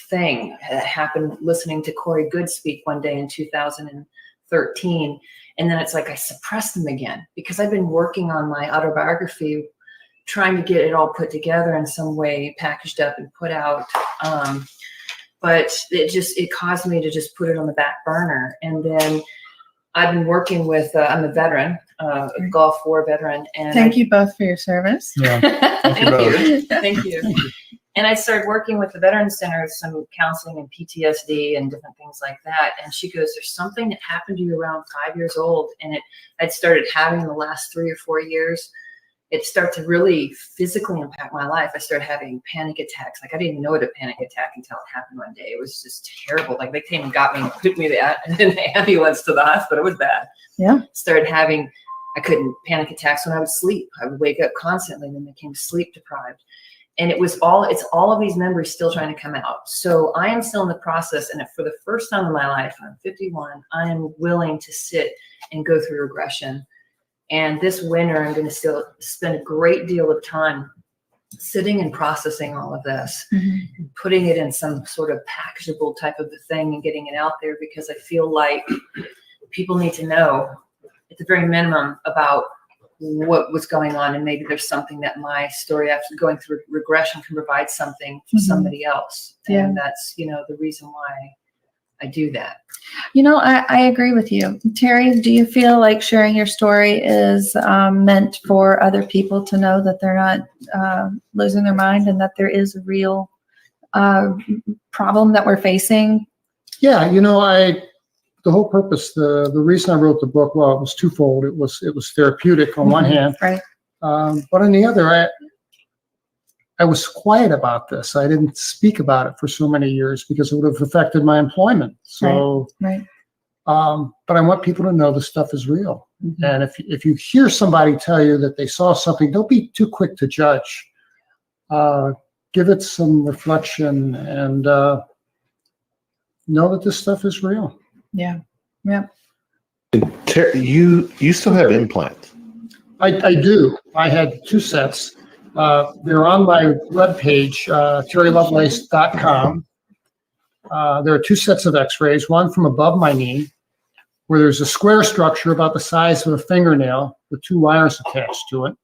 thing that happened listening to Corey Good speak one day in 2013. And then it's like I suppressed them again, because I've been working on my autobiography, trying to get it all put together in some way, packaged up and put out. But it caused me to just put it on the back burner. And then I've been working with, I'm a veteran, a Gulf War veteran. And
Thank you both for your service.
Yeah.
Thank you. Thank you. And I started working with the Veterans Center, some counseling and PTSD and different things like that. And she goes, there's something that happened to you around 5 years old. And I'd started having in the last 3 or 4 years. It started to really physically impact my life. I started having panic attacks. Like I didn't even know what a panic attack until it happened one day. It was just terrible. Like they came and got me and put me in the ambulance to the hospital. It was bad.
Yeah.
Started having, I couldn't panic attacks when I would sleep. I would wake up constantly and then became sleep deprived. And it's all of these memories still trying to come out. So I am still in the process. And for the first time in my life, I'm 51, I am willing to sit and go through regression. And this winter, I'm going to still spend a great deal of time sitting and processing all of this, putting it in some sort of packageable type of a thing and getting it out there, because I feel like people need to know at the very minimum about what was going on. And maybe there's something that my story after going through regression can provide something for somebody else. And that's, the reason why I do that.
I agree with you. Terry, do you feel like sharing your story is meant for other people to know that they're not losing their mind and that there is a real problem that we're facing?
Yeah, the whole purpose, the reason I wrote the book, well, it was twofold. It was therapeutic on one hand,
right?
But on the other, I was quiet about this. I didn't speak about it for so many years because it would have affected my employment. So,
right.
But I want people to know this stuff is real. And if you hear somebody tell you that they saw something, don't be too quick to judge. Give it some reflection and know that this stuff is real.
Yeah.
You still have implants?
I do. I had 2 sets. They're on my webpage, terrylovelace.com. There are 2 sets of x-rays, one from above my knee, where there's a square structure about the size of a fingernail with 2 wires attached to it.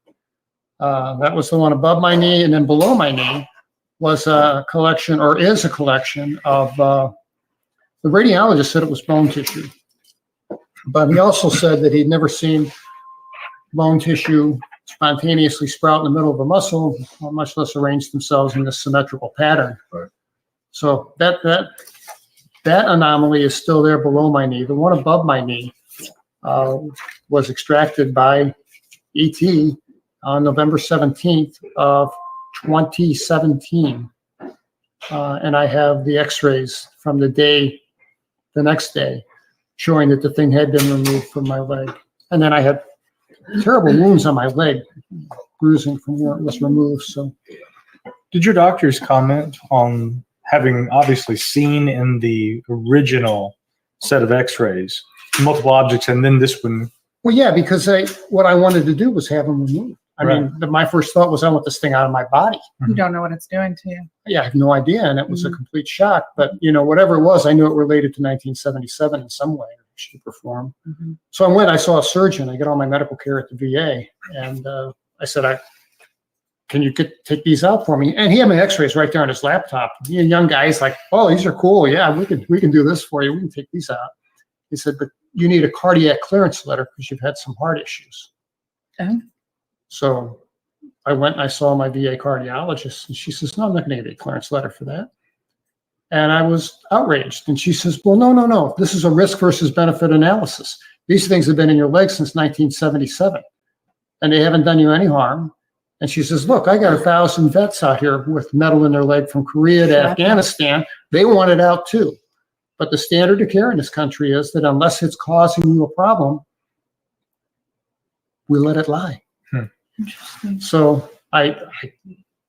That was the one above my knee, and then below my knee was a collection, or is a collection, of, the radiologist said it was bone tissue. But he also said that he'd never seen bone tissue spontaneously sprout in the middle of a muscle, much less arrange themselves in this symmetrical pattern.
Right.
So that anomaly is still there below my knee. The one above my knee was extracted by ET on November 17th of 2017. And I have the x-rays from the next day, showing that the thing had been removed from my leg. And then I had terrible wounds on my leg, bruising from where it was removed. So,
did your doctors comment on having obviously seen in the original set of x-rays multiple objects and then this one?
Well, yeah, because what I wanted to do was have them removed. I mean, my first thought was I want this thing out of my body.
You don't know what it's doing to you.
Yeah, I have no idea. And it was a complete shock. But, whatever it was, I knew it related to 1977 in some way, shape, or form. So I saw a surgeon. I got all my medical care at the VA. And I said, can you take these out for me? And he had my x-rays right there on his laptop. He, a young guy, he's like, oh, these are cool. Yeah, we can do this for you. We can take these out. He said, but you need a cardiac clearance letter because you've had some heart issues. So I went and I saw my VA cardiologist, and she says, no, I'm not going to get a clearance letter for that. And I was outraged. And she says, well, no. This is a risk versus benefit analysis. These things have been in your leg since 1977, and they haven't done you any harm. And she says, look, I got 1,000 vets out here with metal in their leg from Korea to Afghanistan. They want it out too. But the standard of care in this country is that unless it's causing you a problem, we let it lie.
Interesting.
So I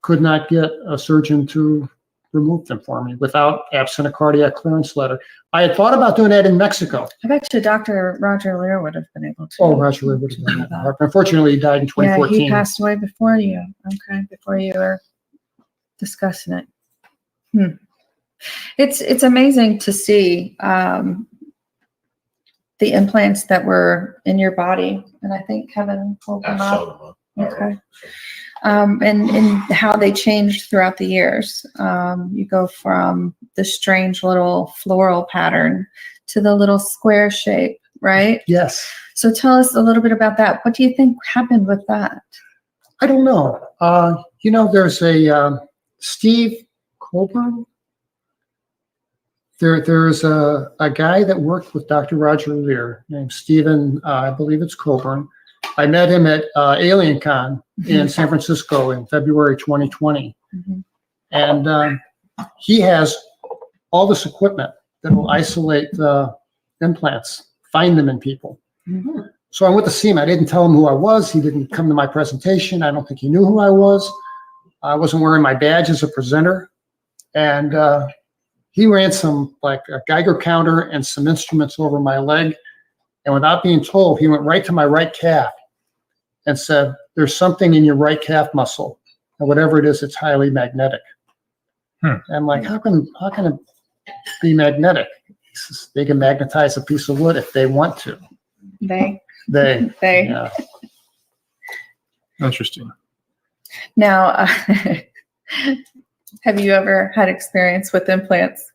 could not get a surgeon to remove them for me without absent a cardiac clearance letter. I had thought about doing that in Mexico.
I bet you Dr. Roger Lear would have been able to.
Oh, Roger Lear would have done that. Unfortunately, he died in 2014.
Yeah, he passed away before you. Okay, before you were discussing it. It's amazing to see the implants that were in your body, and I think Kevin pulled them up. Okay. And how they changed throughout the years. You go from the strange little floral pattern to the little square shape right?
Yes.
So tell us a little bit about that. What do you think happened with that?
I don't know. There's a Steve Colburn. There's a guy that worked with Dr. Roger Lear named Stephen, I believe it's Colburn. I met him at AlienCon in San Francisco in February 2020.
Mm-hmm.
And he has all this equipment that will isolate the implants, find them in people.
Mm-hmm.
So I went to see him. I didn't tell him who I was. He didn't come to my presentation. I don't think he knew who I was. I wasn't wearing my badge as a presenter. And he ran like a Geiger counter and some instruments over my leg. And without being told, he went right to my right calf and said, there's something in your right calf muscle. And whatever it is, it's highly magnetic. And I'm like, how can it be magnetic? He says, they can magnetize a piece of wood if they want to.
They.
Yeah.
Interesting.
Now, have you ever had experience with implants?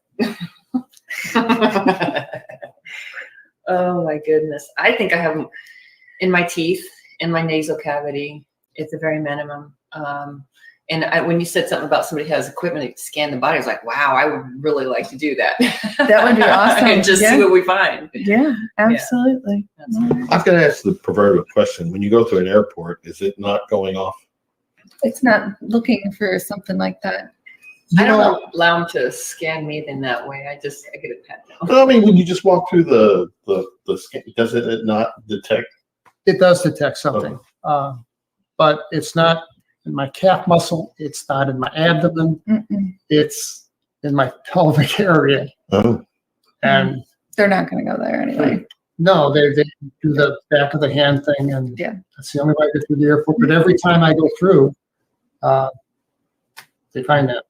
Oh my goodness. I think I have them in my teeth, in my nasal cavity. It's a very minimum. When you said something about somebody has equipment to scan the body, I was like, wow, I would really like to do that.
That would be awesome.
And just see what we find.
Yeah, absolutely.
Yeah.
I was going to ask the proverbial question. When you go to an airport, is it not going off?
It's not looking for something like that.
I don't allow them to scan me in that way. I get a pat down.
I mean, when you just walk through the scan, does it not detect?
It does detect something, but it's not in my calf muscle. It's not in my abdomen.
Mm-mm.
It's in my pelvic area.
Oh.
And
They're not going to go there anyway.
no, they do the back of the hand thing, and that's the only way I get through the airport. But every time I go through, they find that.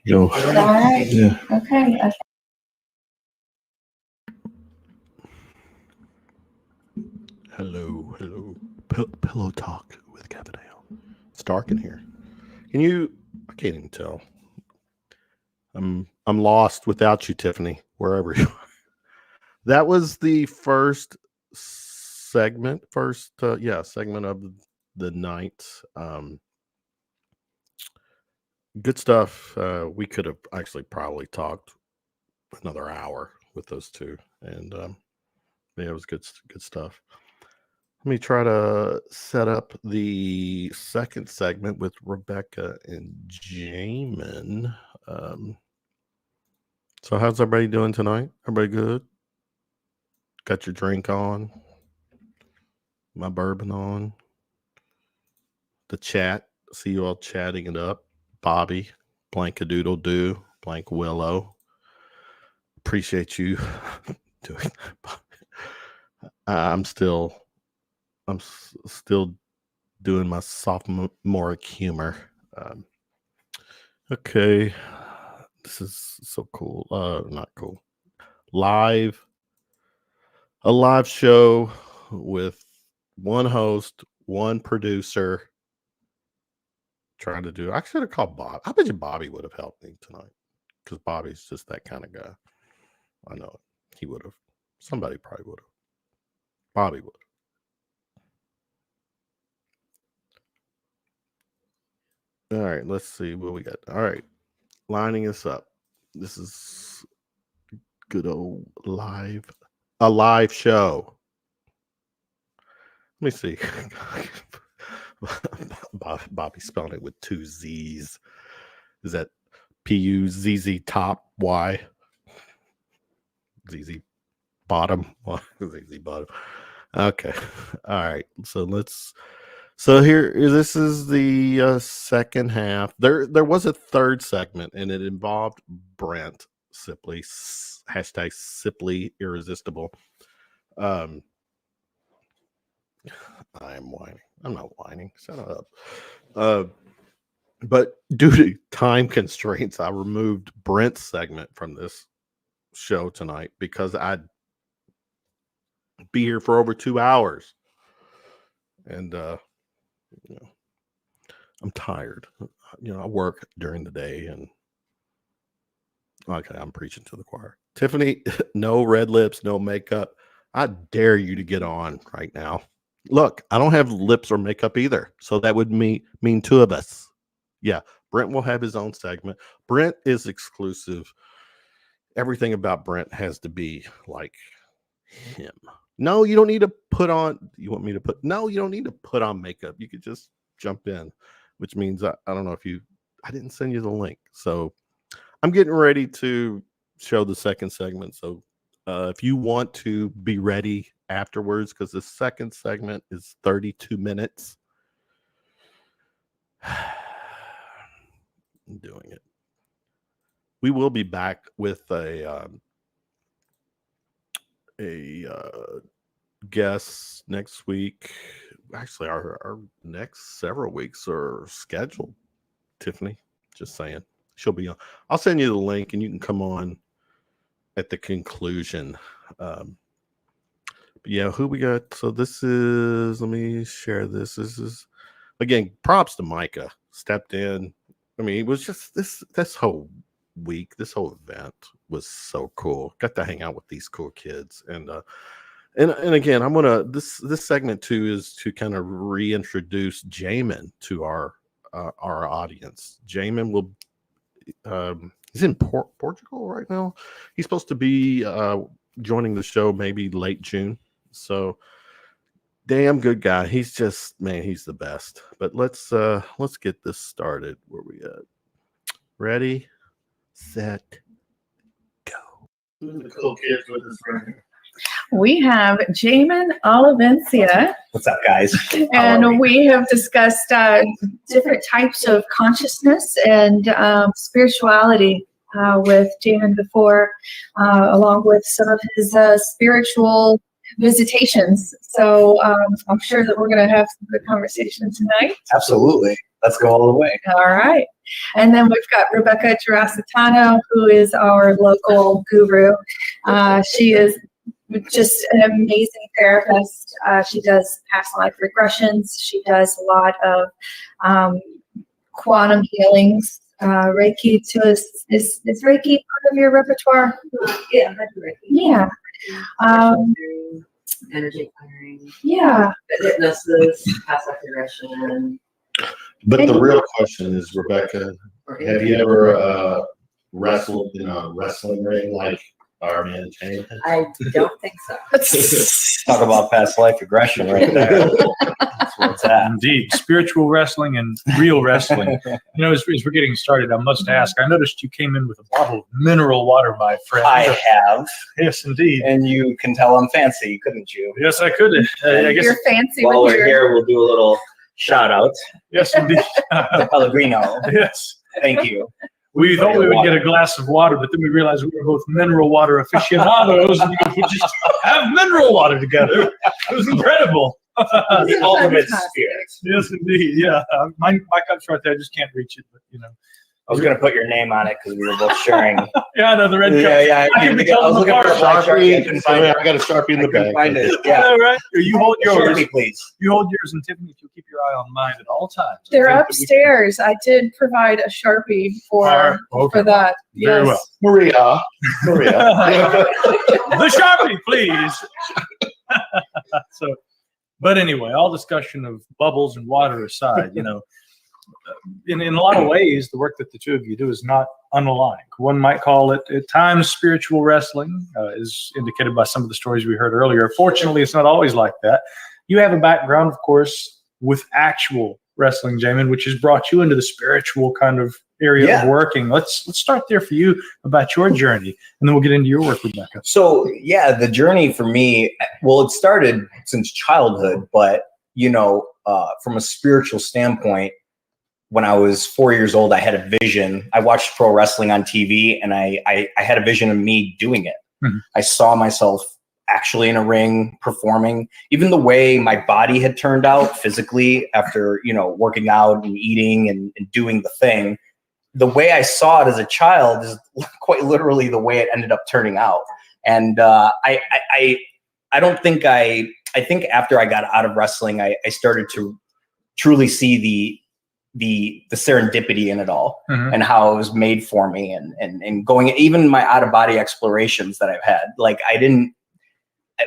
Yo.
All right.
Yeah.
Okay.
Hello. Pillow talk with Kevin Ale. It's dark in here. I can't even tell. I'm lost without you, Tiffany, wherever you are. That was the first segment of the night. Good stuff. We could have actually probably talked another hour with those two, and it was good stuff. Let me try to set up the second segment with Rebecca and Jamin. So how's everybody doing tonight? Everybody good? Got your drink on? My bourbon on? The chat. See you all chatting it up. Bobby, blank-a-doodle-doo, blank willow. Appreciate you doing that. I'm still doing my sophomoric humor. Okay. This is so cool. Not cool. A live show with one host, one producer. Trying to do. I should have called Bob. I bet you Bobby would have helped me tonight, because Bobby's just that kind of guy. I know it. He would have. Somebody probably would have. Bobby would. All right, let's see what we got. All right, lining us up. This is good old a live show. Let me see. Bobby spelling it with 2 Z's. Is that P-U-Z-Z top Y? ZZ bottom? ZZ bottom. Okay. All right. So here, this is the second half. There was a third segment, and it involved Brent Sipley, hashtag Sipley Irresistible. I am whining. I'm not whining. Shut up. But due to time constraints, I removed Brent's segment from this show tonight because I'd be here for over 2 hours. And, I'm tired. I work during the day, and okay, I'm preaching to the choir. Tiffany, no red lips, no makeup. I dare you to get on right now. Look, I don't have lips or makeup either. So that would mean two of us. Yeah, Brent will have his own segment. Brent is exclusive. Everything about Brent has to be like him. No, you don't need to put on. You want me to put? No, you don't need to put on makeup. You could just jump in, which means I don't know if you. I didn't send you the link, so I'm getting ready to show the second segment. So if you want to be ready afterwards, because the second segment is 32 minutes. I'm doing it. We will be back with a guest next week. Actually, our next several weeks are scheduled. Tiffany, just saying, she'll be on. I'll send you the link, and you can come on at the conclusion. But yeah, who we got? So this is. Let me share this. This is again. Props to Micah. Stepped in. I mean, it was just this whole week, this whole event was so cool. Got to hang out with these cool kids, and again, I'm gonna this segment too is to kind of reintroduce Jamin to our audience. Jamin will he's in Portugal right now. He's supposed to be joining the show maybe late June. So damn good guy. He's just, man, he's the best. But let's get this started. Where we at? Ready, set, go.
Who's the cool kids with us right here?
We have Jamin Olivencia,
What's up, guys?
and we have discussed different types of consciousness and spirituality with Jamin before, along with some of his spiritual visitations. So I'm sure that we're going to have some good conversation tonight.
Absolutely. Let's go all the way.
All right. And then we've got Rebecca Geracitano, who is our local guru. She is just an amazing therapist. She does past life regressions. She does a lot of quantum healings. Reiki too. Is Reiki part of your repertoire?
Yeah, that's Reiki.
Yeah.
Energy clearing.
Yeah.
Hypnosis, past life regression.
But the real question is, Rebecca, have you ever wrestled in a wrestling ring like our man Jamin?
I don't think so.
Talk about past life regression right there. That's where it's at.
Indeed, spiritual wrestling and real wrestling. You know, as we're getting started, I must ask. I noticed you came in with a bottle of mineral water, my friend.
I have.
Yes, indeed.
And you can tell I'm fancy, couldn't you?
Yes, I could. I guess.
You're fancy
While
with
we're
your
here, we'll do a little shout out
Yes, indeed.
to Pellegrino.
Yes.
Thank you.
We thought we would get a glass of water, but then we realized we were both mineral water aficionados, and we could just have mineral water together. It was incredible.
The ultimate spirit.
Yes, indeed. Yeah, my cup's right there. I just can't reach it, but you know.
I was going to put your name on it because we were both sharing.
Yeah, no, the red cup.
Yeah.
I can be
I was looking for a black Sharpie. I couldn't find it.
I got a Sharpie in the bag.
Find it.
Yeah,
Yeah.
right. You hold yours.
Sharpie, please.
You hold yours, and Tiffany, if you'll keep your eye on mine at all times.
They're
I think that we
upstairs. I did provide a Sharpie for
Okay.
that.
Very
Yes.
Maria.
the Sharpie, please. So, but anyway, all discussion of bubbles and water aside, you know, in a lot of ways, the work that the two of you do is not unalike. One might call it at times spiritual wrestling, as indicated by some of the stories we heard earlier. Fortunately, it's not always like that. You have a background, of course, with actual wrestling, Jamin, which has brought you into the spiritual kind of area of working. Let's start there for you about your journey, and then we'll get into your work, Rebecca.
So, yeah, the journey for me, well, it started since childhood, but, you know, from a spiritual standpoint, when I was 4 years old, I had a vision. I watched pro wrestling on TV, and I had a vision of me doing it.
Mm-hmm.
I saw myself actually in a ring performing. Even the way my body had turned out physically after, you know, working out and eating and doing the thing, the way I saw it as a child is quite literally the way it ended up turning out. And I think after I got out of wrestling, I started to truly see the serendipity in it all, and how it was made for me, and going, even my out of body explorations that I've had. Like,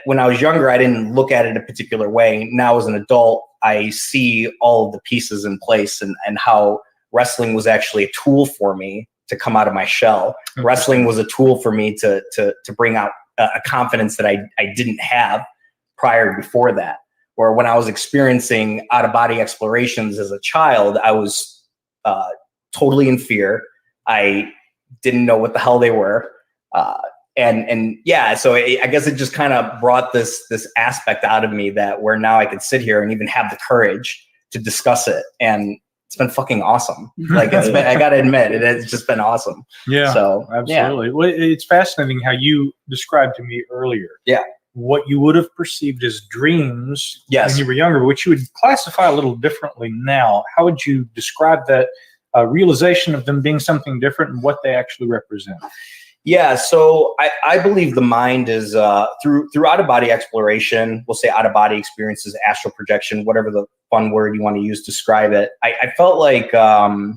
when I was younger, I didn't look at it a particular way. Now as an adult, I see all of the pieces in place, and how wrestling was actually a tool for me to come out of my shell. Wrestling was a tool for me to bring out a confidence that I didn't have prior before that. Or when I was experiencing out-of-body explorations as a child, I was totally in fear. I didn't know what the hell they were. And yeah, so I guess it just kind of brought this aspect out of me that where now I could sit here and even have the courage to discuss it. And it's been fucking awesome. Like, I got to admit, it's just been awesome.
Yeah,
so
absolutely. Well, it's fascinating how you described to me earlier.
Yeah.
What you would have perceived as dreams
yes.
when you were younger, which you would classify a little differently now. How would you describe that realization of them being something different and what they actually represent?
Yeah, so I believe the mind is through out-of-body exploration, we'll say out-of-body experiences, astral projection, whatever the fun word you want to use to describe it. I felt like I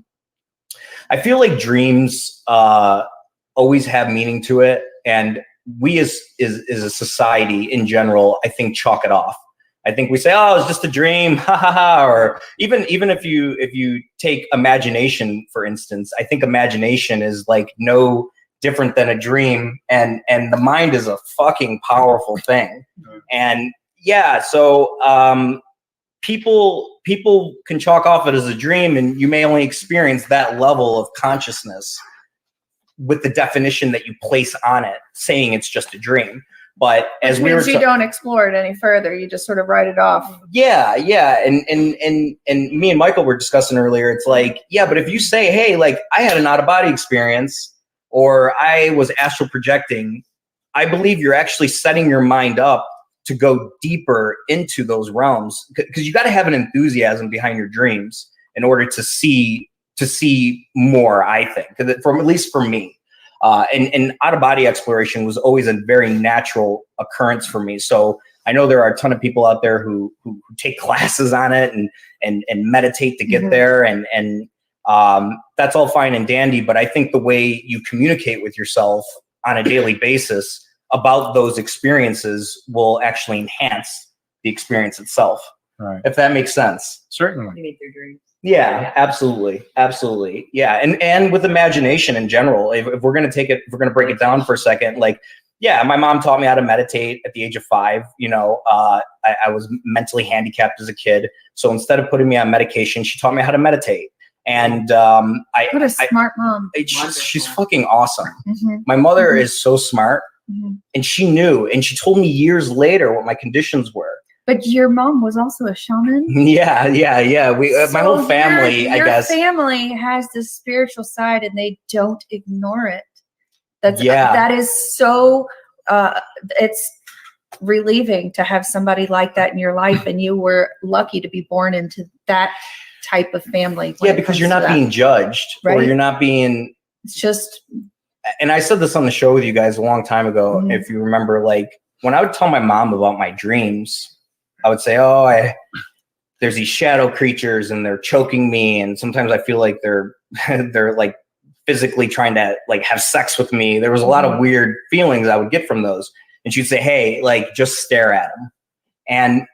feel like dreams always have meaning to it, and we as a society in general, I think, chalk it off. I think we say, "Oh, it's just a dream," ha ha ha. Or even if you take imagination, for instance, I think imagination is like no different than a dream, and the mind is a fucking powerful thing. And yeah, so people can chalk off it as a dream, and you may only experience that level of consciousness with the definition that you place on it, saying it's just a dream. But as we were,
you don't explore it any further. You just sort of write it off.
Yeah. And me and Michael were discussing earlier. It's like, yeah, but if you say, hey, like, I had an out of body experience, or I was astral projecting, I believe you're actually setting your mind up to go deeper into those realms, because you got to have an enthusiasm behind your dreams in order to see more, I think, from at least for me. And out-of-body exploration was always a very natural occurrence for me. So I know there are a ton of people out there who take classes on it and meditate to get there, and that's all fine and dandy. But I think the way you communicate with yourself on a daily basis about those experiences will actually enhance the experience itself.
Right.
If that makes sense.
Certainly.
You need your dreams.
Yeah, absolutely. Yeah. And with imagination in general, if we're going to break it down for a second, like, yeah, my mom taught me how to meditate at the age of 5. You know, I was mentally handicapped as a kid. So instead of putting me on medication, she taught me how to meditate. And
what a smart mom.
She's fucking awesome. My mother is so smart, and she knew, and she told me years later what my conditions were.
But your mom was also a shaman.
Yeah. We, my whole family, I guess.
Your family has this spiritual side, and they don't ignore it. That is so. It's relieving to have somebody like that in your life, and you were lucky to be born into that type of family.
Yeah, because you're not being judged, right? Or you're not being.
It's just.
And I said this on the show with you guys a long time ago, if you remember. Like, when I would tell my mom about my dreams, I would say, "Oh, there's these shadow creatures, and they're choking me, and sometimes I feel like they're like physically trying to like have sex with me." There was a lot of weird feelings I would get from those, and she'd say, "Hey, like, just stare at them." And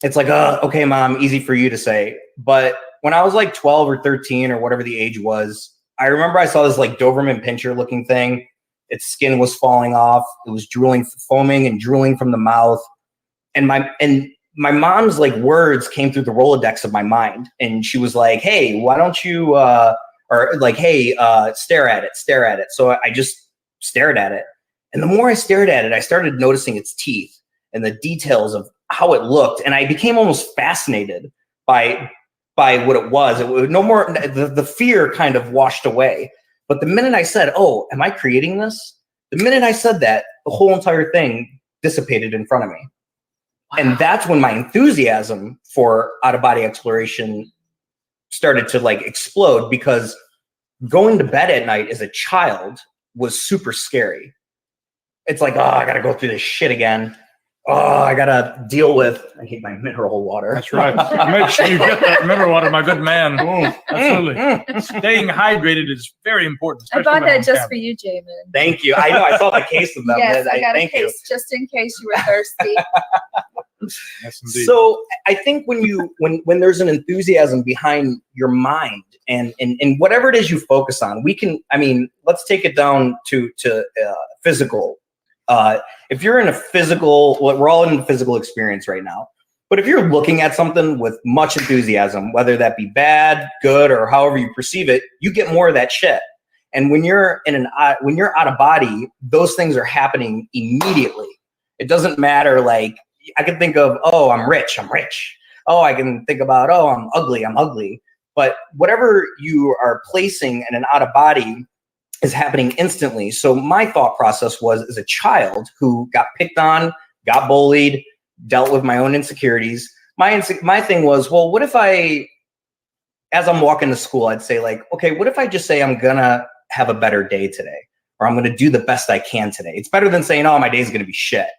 it's like, "Oh, okay, Mom, easy for you to say." But when I was like 12 or 13 or whatever the age was, I remember I saw this like Doberman Pinscher looking thing. Its skin was falling off. It was foaming and drooling from the mouth. And my mom's like words came through the Rolodex of my mind. And she was like, "Hey, why don't you, stare at it. So I just stared at it. And the more I stared at it, I started noticing its teeth and the details of how it looked. And I became almost fascinated by what it was. It was no more, the fear kind of washed away. But the minute I said, "Oh, am I creating this?" The minute I said that, the whole entire thing dissipated in front of me. Wow. And that's when my enthusiasm for out-of-body exploration started to like explode, because going to bed at night as a child was super scary. It's like, oh, I got to go through this shit again. I gotta deal with. I hate my mineral water.
That's right. Make sure you get that mineral water, my good man. Absolutely. Staying hydrated is very important.
I bought that just for you, Jamin.
Thank you. I know. I saw the case of them.
Yes, I got a
thank
case just in case you were thirsty.
Yes, indeed.
So I think when there's an enthusiasm behind your mind and whatever it is you focus on, let's take it down to physical. If you're in a physical, we're all in a physical experience right now. But if you're looking at something with much enthusiasm, whether that be bad, good, or however you perceive it, you get more of that shit. And when you're when you're out of body, those things are happening immediately. It doesn't matter. Like I can think of, oh, I'm rich. Oh, I can think about, oh, I'm ugly. But whatever you are placing in an out of body is happening instantly. So my thought process was, as a child who got picked on, got bullied, dealt with my own insecurities, my thing was, well, what if as I'm walking to school, I'd say like, okay, what if I just say I'm gonna have a better day today, or I'm gonna do the best I can today? It's better than saying, oh, my day's gonna be shit.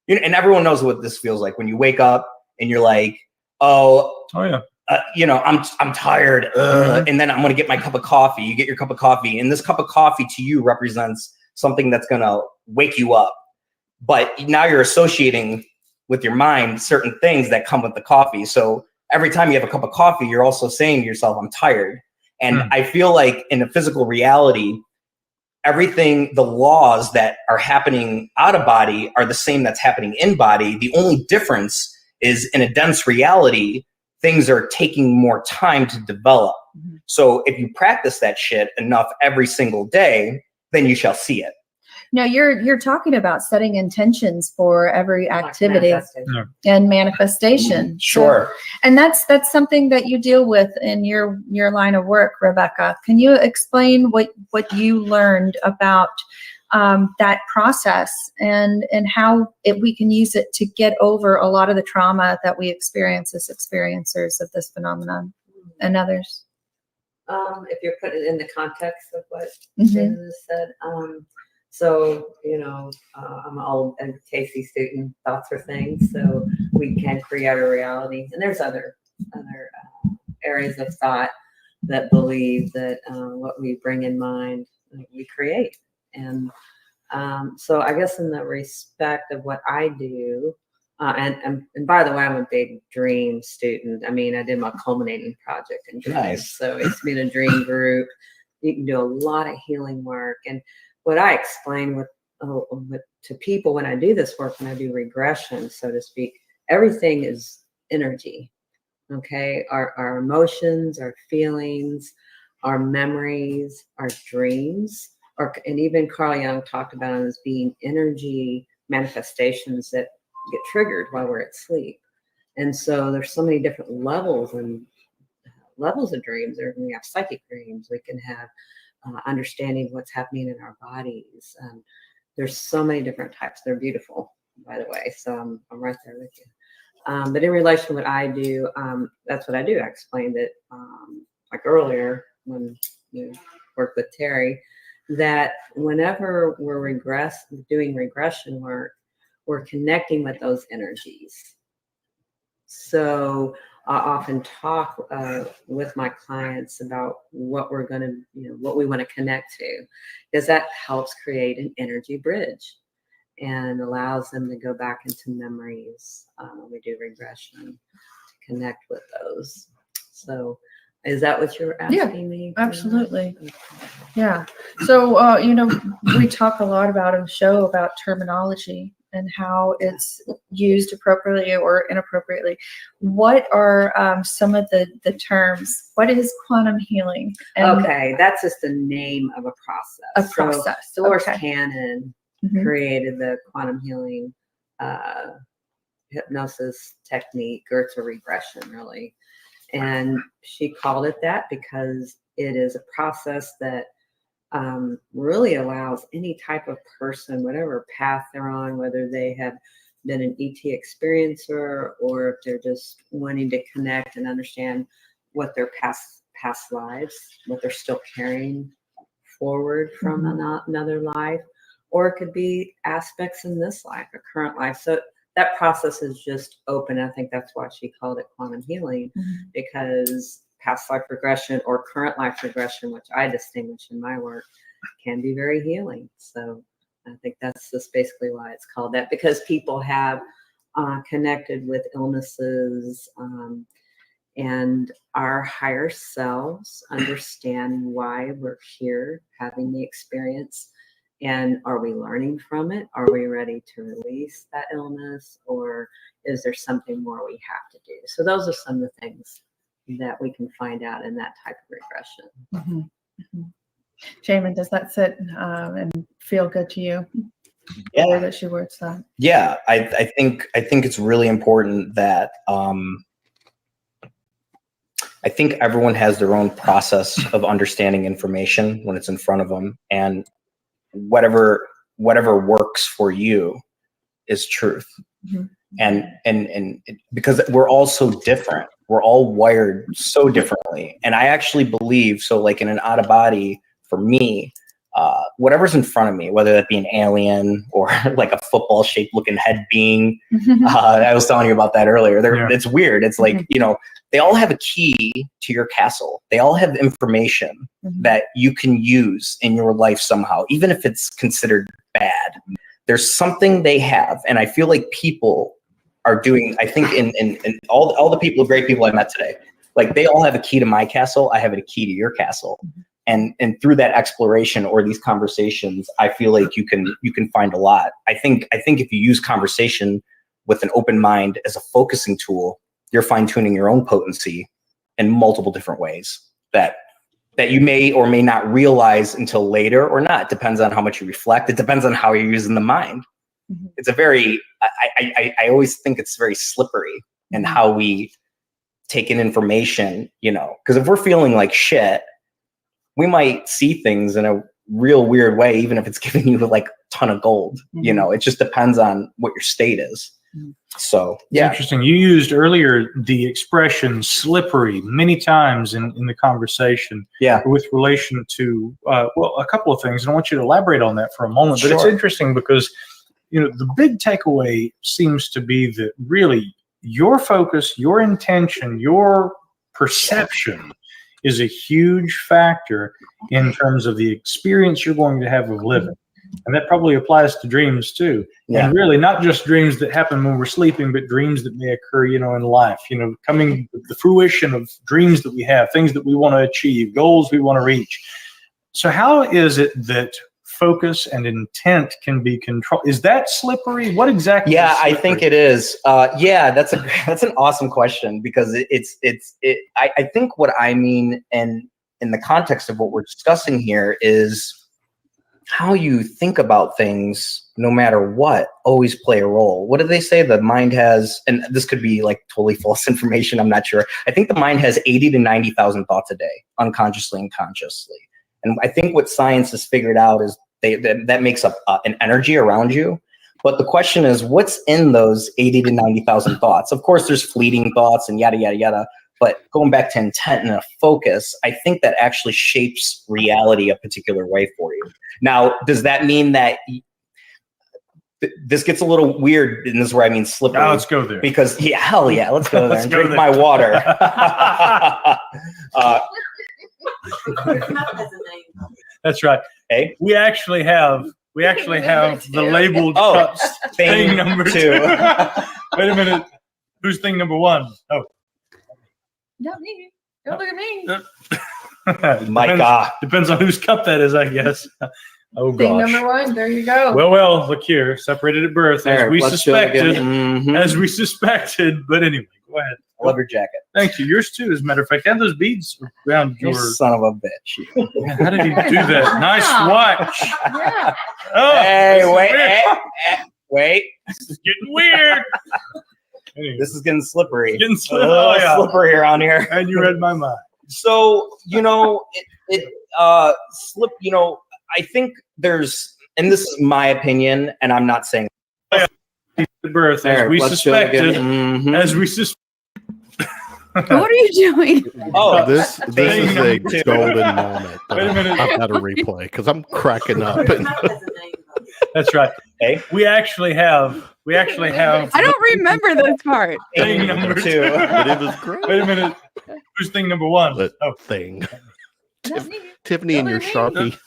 And everyone knows what this feels like when you wake up and you're like, oh yeah. I'm tired, and then I'm going to get my cup of coffee. You get your cup of coffee, and this cup of coffee to you represents something that's going to wake you up. But now you're associating with your mind certain things that come with the coffee. So every time you have a cup of coffee, you're also saying to yourself, I'm tired. And I feel like in a physical reality, everything, the laws that are happening out of body are the same that's happening in body. The only difference is in a dense reality, things are taking more time to develop. So if you practice that shit enough every single day, then you shall see it.
Now you're talking about setting intentions for every activity and manifestation.
Sure.
So, and that's something that you deal with in your line of work, Rebecca. Can you explain what you learned about that process and how we can use it to get over a lot of the trauma that we experience as experiencers of this phenomenon and others?
If you're putting it in the context of what Jamin said, so, I'm an old Casey student, thoughts are things, so we can create a reality. And there's other areas of thought that believe that what we bring in mind, we create. And so I guess in the respect of what I do, and by the way, I'm a big dream student. I mean, I did my culminating project in dreams. Nice. So it's been a dream group. You can do a lot of healing work. And what I explain to people when I do this work, when I do regression, so to speak, everything is energy. Okay, our emotions, our feelings, our memories, our dreams, and even Carl Jung talked about them as being energy manifestations that get triggered while we're at sleep. And so there's so many different levels of dreams. We have psychic dreams. We can have understanding what's happening in our bodies. There's so many different types. They're beautiful, by the way. So I'm right there with you. But in relation to what I do, that's what I do. I explained it like earlier when you worked with Terry, that whenever we're doing regression work, we're connecting with those energies. So I often talk with my clients about what we're going to, what we want to connect to, because that helps create an energy bridge and allows them to go back into memories when we do regression to connect with those. So is that what you're asking me?
Absolutely. Okay. Yeah. So, we talk a lot about in the show about terminology and how it's used appropriately or inappropriately. What are some of the terms? What is quantum healing? And
okay, that's just the name of a process.
A process.
So Dolores Cannon created the quantum healing hypnosis technique, or it's a regression, really. And she called it that because it is a process that really allows any type of person, whatever path they're on, whether they have been an ET experiencer or if they're just wanting to connect and understand what their past lives, what they're still carrying forward from another life, or it could be aspects in this life, a current life. So that process is just open. I think that's why she called it quantum healing, because past life regression or current life regression, which I distinguish in my work, can be very healing. So I think that's just basically why it's called that, because people have connected with illnesses, and our higher selves understand why we're here having the experience. And are we learning from it? Are we ready to release that illness, or is there something more we have to do? So those are some of the things that we can find out in that type of regression.
Jamin, does that sit and feel good to you?
Yeah.
The way that she works that.
Yeah, I think it's really important that I think everyone has their own process of understanding information when it's in front of them, and whatever works for you is truth. And because we're all so different, we're all wired so differently. And I actually believe, so like in an out of body, for me, whatever's in front of me, whether that be an alien or like a football shaped looking head being, I was telling you about that earlier. It's weird. It's like, you know, they all have a key to your castle. They all have information that you can use in your life somehow, even if it's considered bad. There's something they have. And I feel like people are doing, I think in all the people, great people I met today, like they all have a key to my castle. I have a key to your castle. And through that exploration or these conversations, I feel like you can find a lot. I think if you use conversation with an open mind as a focusing tool, you're fine-tuning your own potency in multiple different ways that you may or may not realize until later or not. It depends on how much you reflect. It depends on how you're using the mind. It's a very, I always think it's very slippery in how we take in information, you know, because if we're feeling like shit, we might see things in a real weird way, even if it's giving you like a ton of gold. You know, it just depends on what your state is. So, yeah.
It's interesting. You used earlier the expression slippery many times in the conversation.
Yeah.
With relation to, well, a couple of things. And I want you to elaborate on that for a moment. But it's interesting because, you know, the big takeaway seems to be that really your focus, your intention, your perception is a huge factor in terms of the experience you're going to have of living. And that probably applies to dreams too. Yeah. And really not just dreams that happen when we're sleeping, but dreams that may occur, you know, in life, you know, coming the fruition of dreams that we have, things that we want to achieve, goals we want to reach. So how is it that focus and intent can be controlled? Is that slippery? What exactly?
Yeah,
is
I think it is. Yeah, that's an awesome question, because I think what I mean, and in the context of what we're discussing here, is how you think about things, no matter what, always play a role. What do they say? The mind has, and this could be like totally false information, I'm not sure. I think the mind has 80 to 90,000 thoughts a day, unconsciously and consciously. And I think what science has figured out is that makes up an energy around you. But the question is, what's in those 80 to 90,000 thoughts? Of course, there's fleeting thoughts and yada, yada, yada. But going back to intent and a focus, I think that actually shapes reality a particular way for you. Now, does that mean that this gets a little weird, and this is where I mean slippery?
Let's go there.
Because, yeah, hell yeah, let's go there and drink my water.
That's right.
Hey,
we actually have the labeled cups. Thing number 2. Wait a minute. Who's thing number 1? Oh.
Not me. Don't look at me.
Micah.
Depends on whose cup that is, I guess. Oh, gosh.
Thing number 1. There you go.
Well, look here. Separated at birth, as we suspected. As we suspected. But anyway, go ahead.
I love your jacket.
Thank you. Yours too, as a matter of fact. And those beads around your...
You son of a bitch.
How did he do that? Nice watch.
Yeah.
Oh,
hey, wait.
This is getting weird. Anyway.
This is getting slippery.
Getting slippery
around here.
And you read my mind.
So, you know, I think there's, and this is my opinion, and I'm not saying
birth, as we suspected. As we suspected.
What are you doing?
Oh, this is a golden moment.
Wait a minute.
I've got to replay because I'm cracking up.
That's right. Hey, we actually have we actually have.
I don't remember this part.
Thing number two.
But it was great.
Wait a minute. Who's thing number one?
That
Oh,
thing.
Not me.
Tiffany and your Sharpie.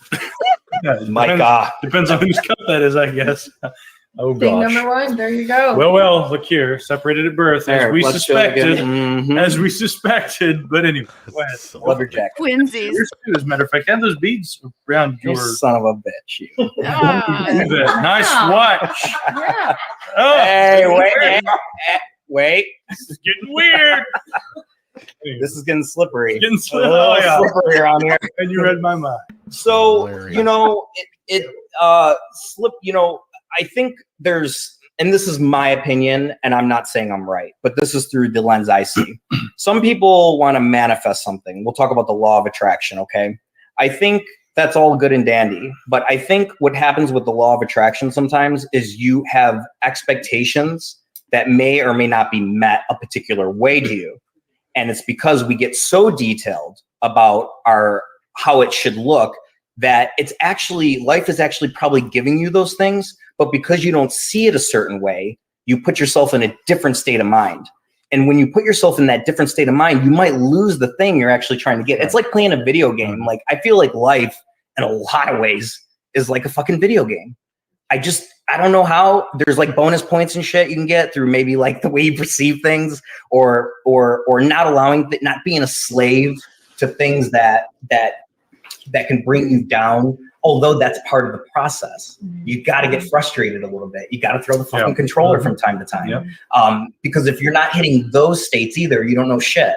yeah,
Micah.
depends on whose cup that is, I guess. Oh
Thing
gosh.
number one. There you go.
Well, look here. Separated at birth, as we
let's do it again.
suspected.
Mhm.
As we suspected. But anyway, go ahead.
Love your jacket.
Twinsies.
Yours too, as a matter of fact. Have those beads around
You
your.
son of a bitch. You.
Ah.
Nice
Wow.
watch.
Yeah.
Oh,
Hey, wait,
weird.
wait.
This is getting weird.
This is getting slippery.
Getting
A little
oh, yeah.
slippery around here.
And you read my mind.
So,
Hilarious.
you know, I think there's, and this is my opinion, and I'm not saying I'm right, but this is through the lens I see. Some people want to manifest something. We'll talk about the law of attraction, okay? I think that's all good and dandy, but I think what happens with the law of attraction sometimes is you have expectations that may or may not be met a particular way to you. And it's because we get so detailed about how it should look that it's actually, life is actually probably giving you those things, but because you don't see it a certain way, you put yourself in a different state of mind. And when you put yourself in that different state of mind, you might lose the thing you're actually trying to get. It's like playing a video game. Like, I feel like life in a lot of ways is like a fucking video game. I don't know how. There's like bonus points and shit you can get through maybe like the way you perceive things, or not being a slave to things that can bring you down. Although that's part of the process. You got to get frustrated a little bit. You got to throw the fucking controller from time to time.
Yep.
Because if you're not hitting those states either, you don't know shit.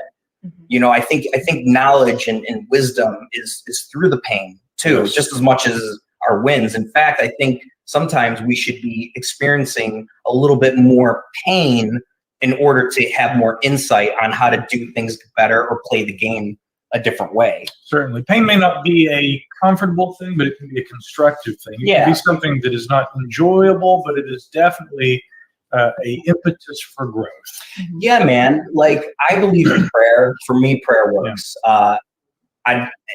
You know, I think knowledge and wisdom is through the pain too, just as much as our wins. In fact, I think sometimes we should be experiencing a little bit more pain in order to have more insight on how to do things better or play the game a different way.
Certainly. Pain may not be a comfortable thing, but it can be a constructive thing. It can be something that is not enjoyable, but it is definitely a impetus for growth.
Yeah, man. Like, I believe in prayer. For me, prayer works.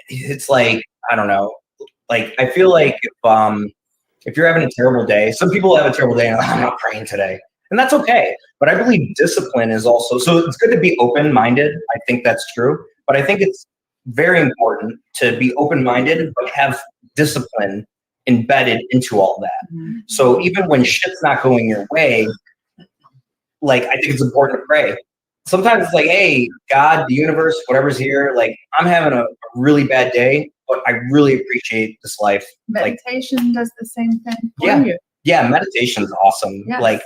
It's like, I don't know. Like, I feel like if you're having a terrible day, some people have a terrible day and like, I'm not praying today. And that's okay. But I believe discipline is also, so it's good to be open-minded. I think that's true. But I think it's very important to be open-minded, but have discipline embedded into all that. So even when shit's not going your way, like, I think it's important to pray. Sometimes it's like, hey, God, the universe, whatever's here, like, I'm having a really bad day, but I really appreciate this life.
Meditation does the same thing for
Yeah.
you.
Yeah, meditation's awesome.
Yes.
Like,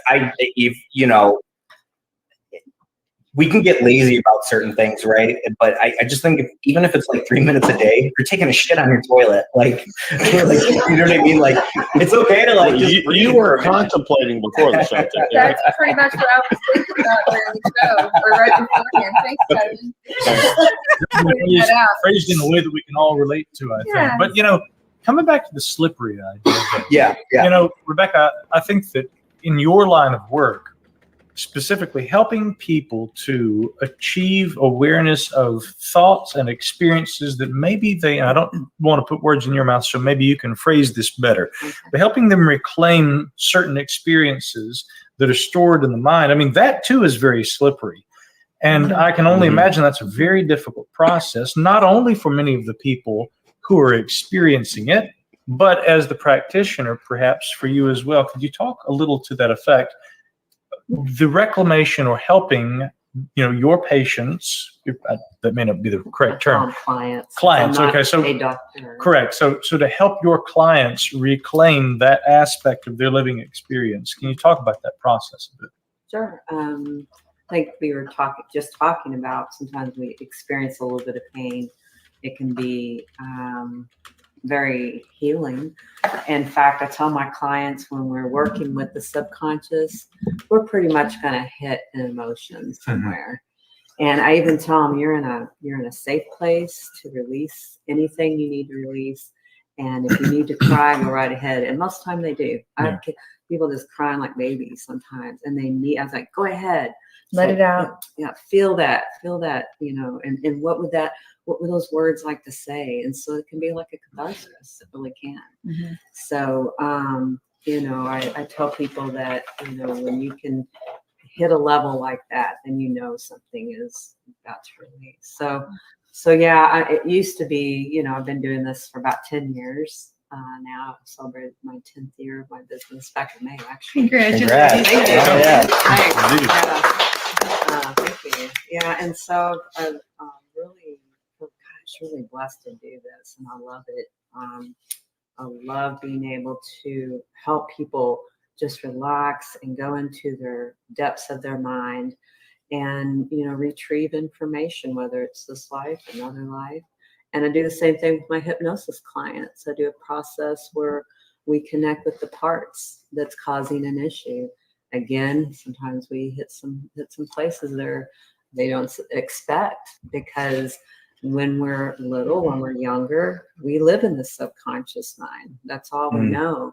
we can get lazy about certain things, right? But I just think even if it's like 3 minutes a day, you're taking a shit on your toilet. Like, you know what I mean? Like, it's okay to like.
You were contemplating before the show.
That's pretty much what I was thinking about during the show, or right beforehand. Thanks, Kevin.
Phrased in a way that we can all relate to, I think. But, coming back to the slippery idea.
Yeah.
Rebecca, I think that in your line of work, specifically helping people to achieve awareness of thoughts and experiences that maybe I don't want to put words in your mouth, so maybe you can phrase this better, but helping them reclaim certain experiences that are stored in the mind. I mean, that too is very slippery. And I can only imagine that's a very difficult process, not only for many of the people who are experiencing it, but as the practitioner, perhaps for you as well. Could you talk a little to that effect? The reclamation or helping, your patients, that may not be the correct term. Clients. Okay. So
a doctor.
Correct. So to help your clients reclaim that aspect of their living experience, can you talk about that process a bit?
Sure. Like we were talking about, sometimes we experience a little bit of pain. It can be very healing. In fact, I tell my clients when we're working with the subconscious, we're pretty much going to hit an emotion somewhere. And I even tell them you're in a safe place to release anything you need to release. And if you need to cry, go right ahead. And most of the time they do. I have people just crying like babies sometimes, and I was like, go ahead.
Let it out.
Yeah, feel that, and what would those words like to say? And so it can be like a catharsis. It really can. So I tell people that, when you can hit a level like that, then something is about to release. So yeah, it used to be, I've been doing this for about 10 years. Now I've celebrated my 10th year of my business back in May, actually.
Congratulations.
Thank you.
Oh, yeah.
Thanks. Thank you. Yeah, and so I'm really blessed to do this, and I love it. I love being able to help people just relax and go into their depths of their mind and, retrieve information, whether it's this life, another life. And I do the same thing with my hypnosis clients. I do a process where we connect with the parts that's causing an issue. Again, sometimes we hit some places there they don't expect, because when we're little, when we're younger, we live in the subconscious mind. That's all we know.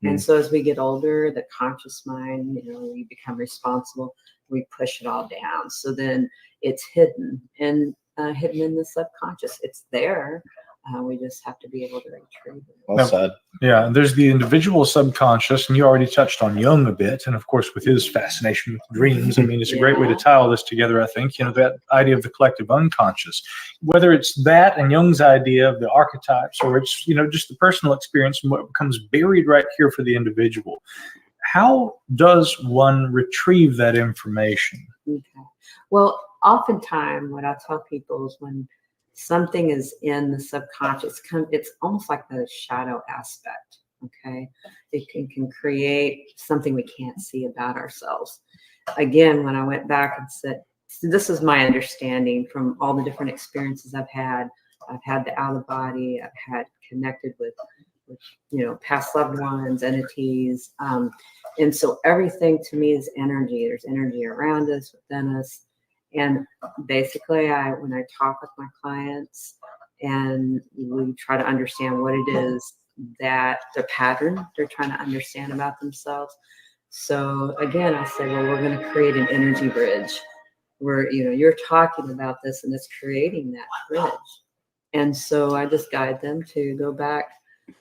And so as we get older, the conscious mind, we become responsible, we push it all down. So then it's hidden and hidden in the subconscious. It's there. We just have to be able to retrieve it.
Well said.
Yeah, and there's the individual subconscious, and you already touched on Jung a bit, and of course with his fascination with dreams. I mean, it's a great way to tie all this together, I think, that idea of the collective unconscious. Whether it's that and Jung's idea of the archetypes, or it's, just the personal experience and what becomes buried right here for the individual. How does one retrieve that information?
Okay. Well, oftentimes what I tell people is when something is in the subconscious, it's almost like the shadow aspect. Okay, it can create something we can't see about ourselves. Again, when I went back and said, this is my understanding from all the different experiences I've had the out of body, I've had connected with past loved ones, entities, and so everything to me is energy. There's energy around us, within us. And basically, when I talk with my clients and we try to understand what it is that their pattern they're trying to understand about themselves. So again, I say, well, we're going to create an energy bridge where, you're talking about this and it's creating that bridge. And so I just guide them to go back.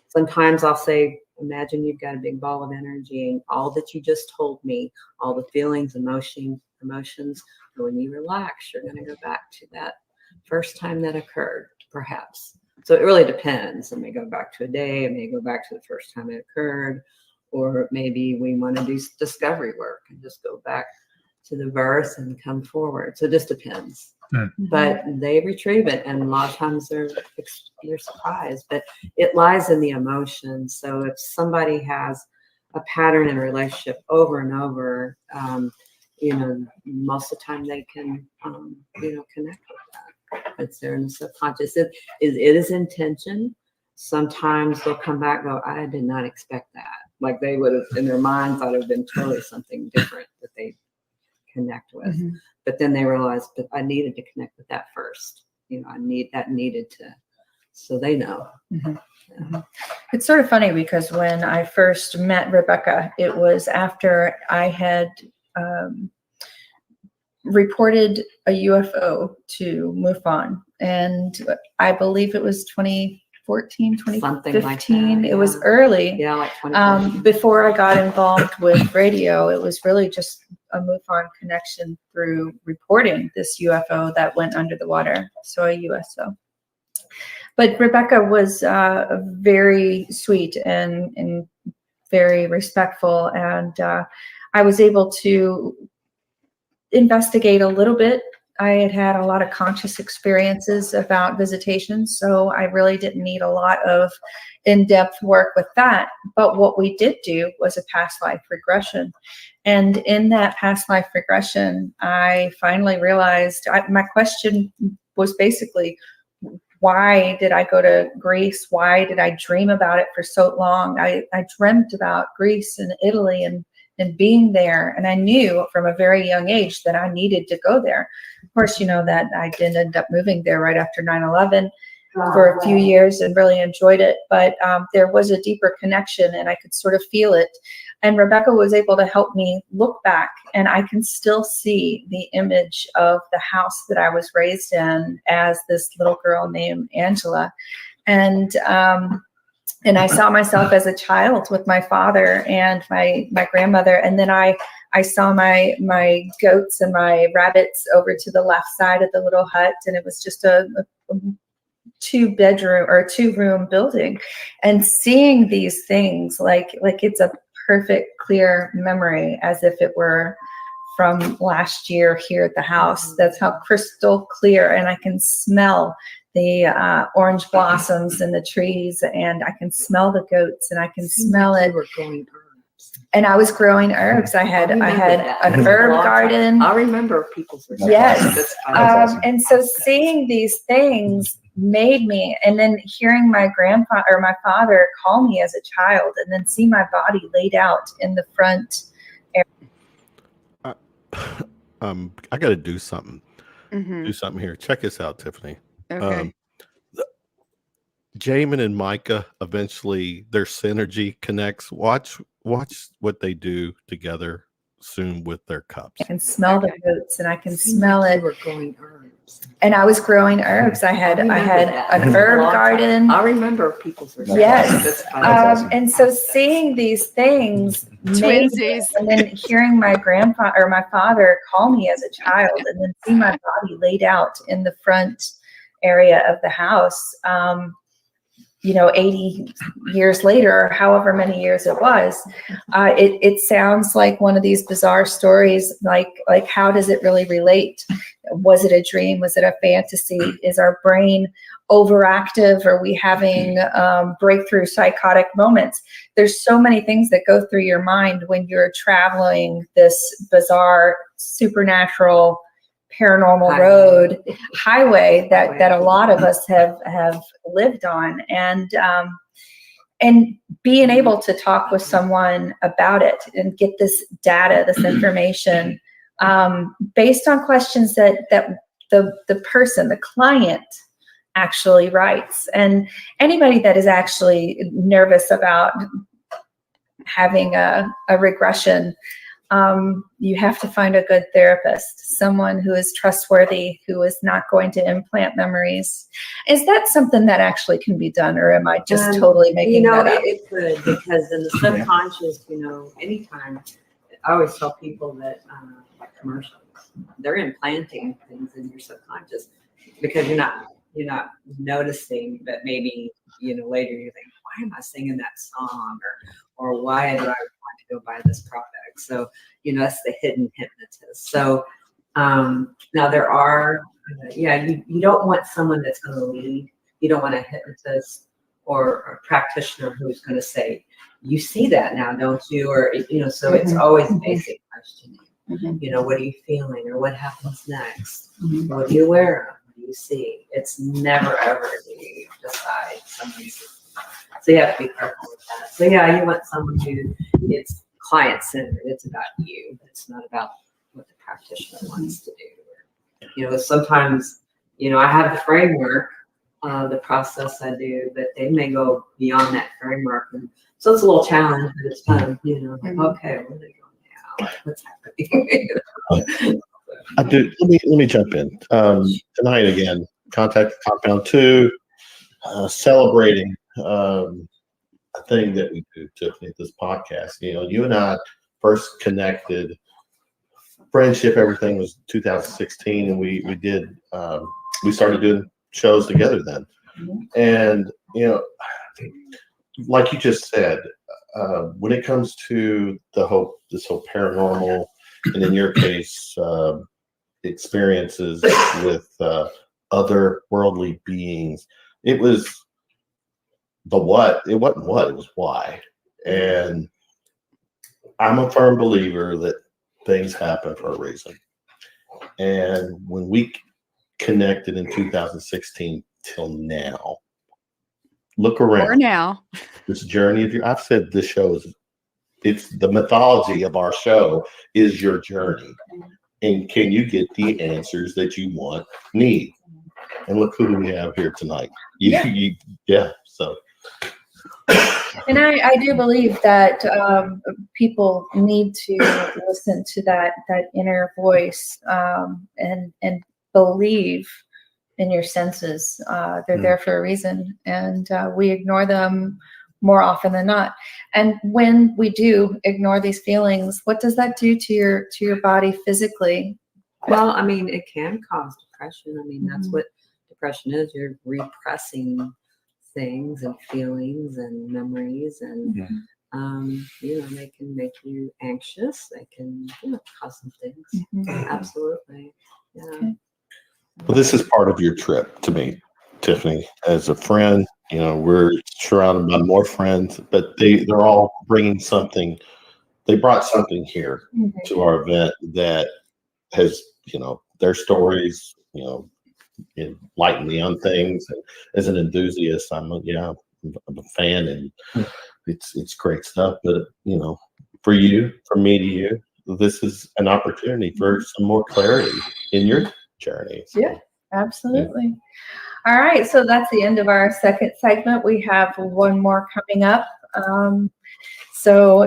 Sometimes I'll say, imagine you've got a big ball of energy and all that you just told me, all the feelings, emotions, when you relax, you're going to go back to that first time that occurred, perhaps. So it really depends. It may go back to a day, it may go back to the first time it occurred, or maybe we want to do discovery work and just go back to the birth and come forward. So it just depends. But they retrieve it, and a lot of times they're surprised. But it lies in the emotion. So if somebody has a pattern in a relationship over and over, most of the time they can, connect with that. It's there in the subconscious. It is intention. Sometimes they'll come back and go, I did not expect that. Like they would have, in their minds, thought it would have been totally something different that they connect with. But then they realize, but I needed to connect with that first. Needed to, so they know.
It's sort of funny because when I first met Rebecca, it was after I had reported a UFO to MUFON, and I believe it was 2014, 2015.
Like that,
It was early.
Yeah, like 2014.
Before I got involved with radio, it was really just a MUFON connection through reporting this UFO that went under the water, so a USO. But Rebecca was very sweet and very respectful, and I was able to investigate a little bit. I had a lot of conscious experiences about visitations, so I really didn't need a lot of in-depth work with that. But what we did do was a past life regression. And in that past life regression, I finally realized my question was basically, why did I go to Greece? Why did I dream about it for so long? I dreamt about Greece and Italy and being there. And I knew from a very young age that I needed to go there. Of course, that I did end up moving there right after 9/11 for a few years and really enjoyed it. But there was a deeper connection and I could sort of feel it. And Rebecca was able to help me look back, and I can still see the image of the house that I was raised in as this little girl named Angela. And And I saw myself as a child with my father and my grandmother. And then I saw my goats and my rabbits over to the left side of the little hut. And it was just a 2-bedroom or 2-room building. And seeing these things like it's a perfect, clear memory, as if it were from last year here at the house. That's how crystal clear. And I can smell the orange blossoms in the trees, and I can smell the goats, and I can smell it. And I was growing herbs. I had an herb garden.
I remember people's.
Yes. And so seeing these things made me, and then hearing my grandfather or my father call me as a child, and then see my body laid out in the front area.
I got to do something.
Mhm.
Do something here. Check this out, Tiffany.
Okay.
Jamin and Micah, eventually their synergy connects. Watch what they do together soon with their cups.
I can smell the goats, and I can smell it.
We're growing herbs.
And I was growing herbs. I had an herb garden.
I remember people's.
Yes. And so seeing these things made me,
Twinsies.
and then hearing my grandfather or my father call me as a child, and then see my body laid out in the front area of the house, 80 years later, or however many years it was, it sounds like one of these bizarre stories. Like how does it really relate? Was it a dream? Was it a fantasy? Is our brain overactive? Are we having breakthrough psychotic moments? There's so many things that go through your mind when you're traveling this bizarre, supernatural, paranormal highway that a lot of us have lived on, and being able to talk with someone about it and get this data, this information, based on questions that the person, the client, actually writes. And anybody that is actually nervous about having a regression, you have to find a good therapist, someone who is trustworthy, who is not going to implant memories. Is that something that actually can be done, or am I just totally making that up?
It could, because in the subconscious, anytime, I always tell people that, like commercials, they're implanting things in your subconscious because you're not noticing, but maybe, later you think, why am I singing that song? Or why do I want to go buy this product? So, that's the hidden hypnotist. So, now there are, you don't want someone that's going to lead. You don't want a hypnotist or a practitioner who's going to say, you see that now, don't you? Or, so it's always basic questioning. What are you feeling? Or what happens next? What are you aware of? What do you see? It's never, ever do you decide somebody's. So you have to be careful with that. So you want someone who it's client-centered. It's about you. It's not about what the practitioner wants to do. Sometimes, I have the framework, the process I do, but they may go beyond that framework. And so it's a little challenge, but it's fun. Okay, where are they going now? What's happening?
I do. Let me jump in. Tonight again, Contact Compound 2, celebrating a thing that we do, Tiffany, this podcast. You and I first connected, friendship, everything was 2016, and we started doing shows together then. And like you just said, when it comes to this whole paranormal, and in your case, experiences with other worldly beings, it was the what. It wasn't what, it was why. And I'm a firm believer that things happen for a reason. And when we connected in 2016 till now, look around.
Or now.
This journey of I've said this show it's the mythology of our show is your journey. And can you get the answers that you need? And look who we have here tonight. So.
And I do believe that people need to listen to that inner voice and believe in your senses. They're there for a reason, and we ignore them more often than not. And when we do ignore these feelings, what does that do to your body physically?
Well, I mean, it can cause depression. I mean, that's what depression is. You're repressing things and feelings and memories, and they can make you anxious. They can cause some things. Absolutely. Yeah.
Okay.
Well, this is part of your trip to me, Tiffany, as a friend. We're surrounded by more friends, but they're all bringing something. They brought something here to our event that has, their stories, enlighten me on things. And as an enthusiast, I'm a fan, and it's great stuff. But for you, from me to you, this is an opportunity for some more clarity in your journey. So,
yeah, absolutely. All right, so that's the end of our second segment. We have one more coming up. So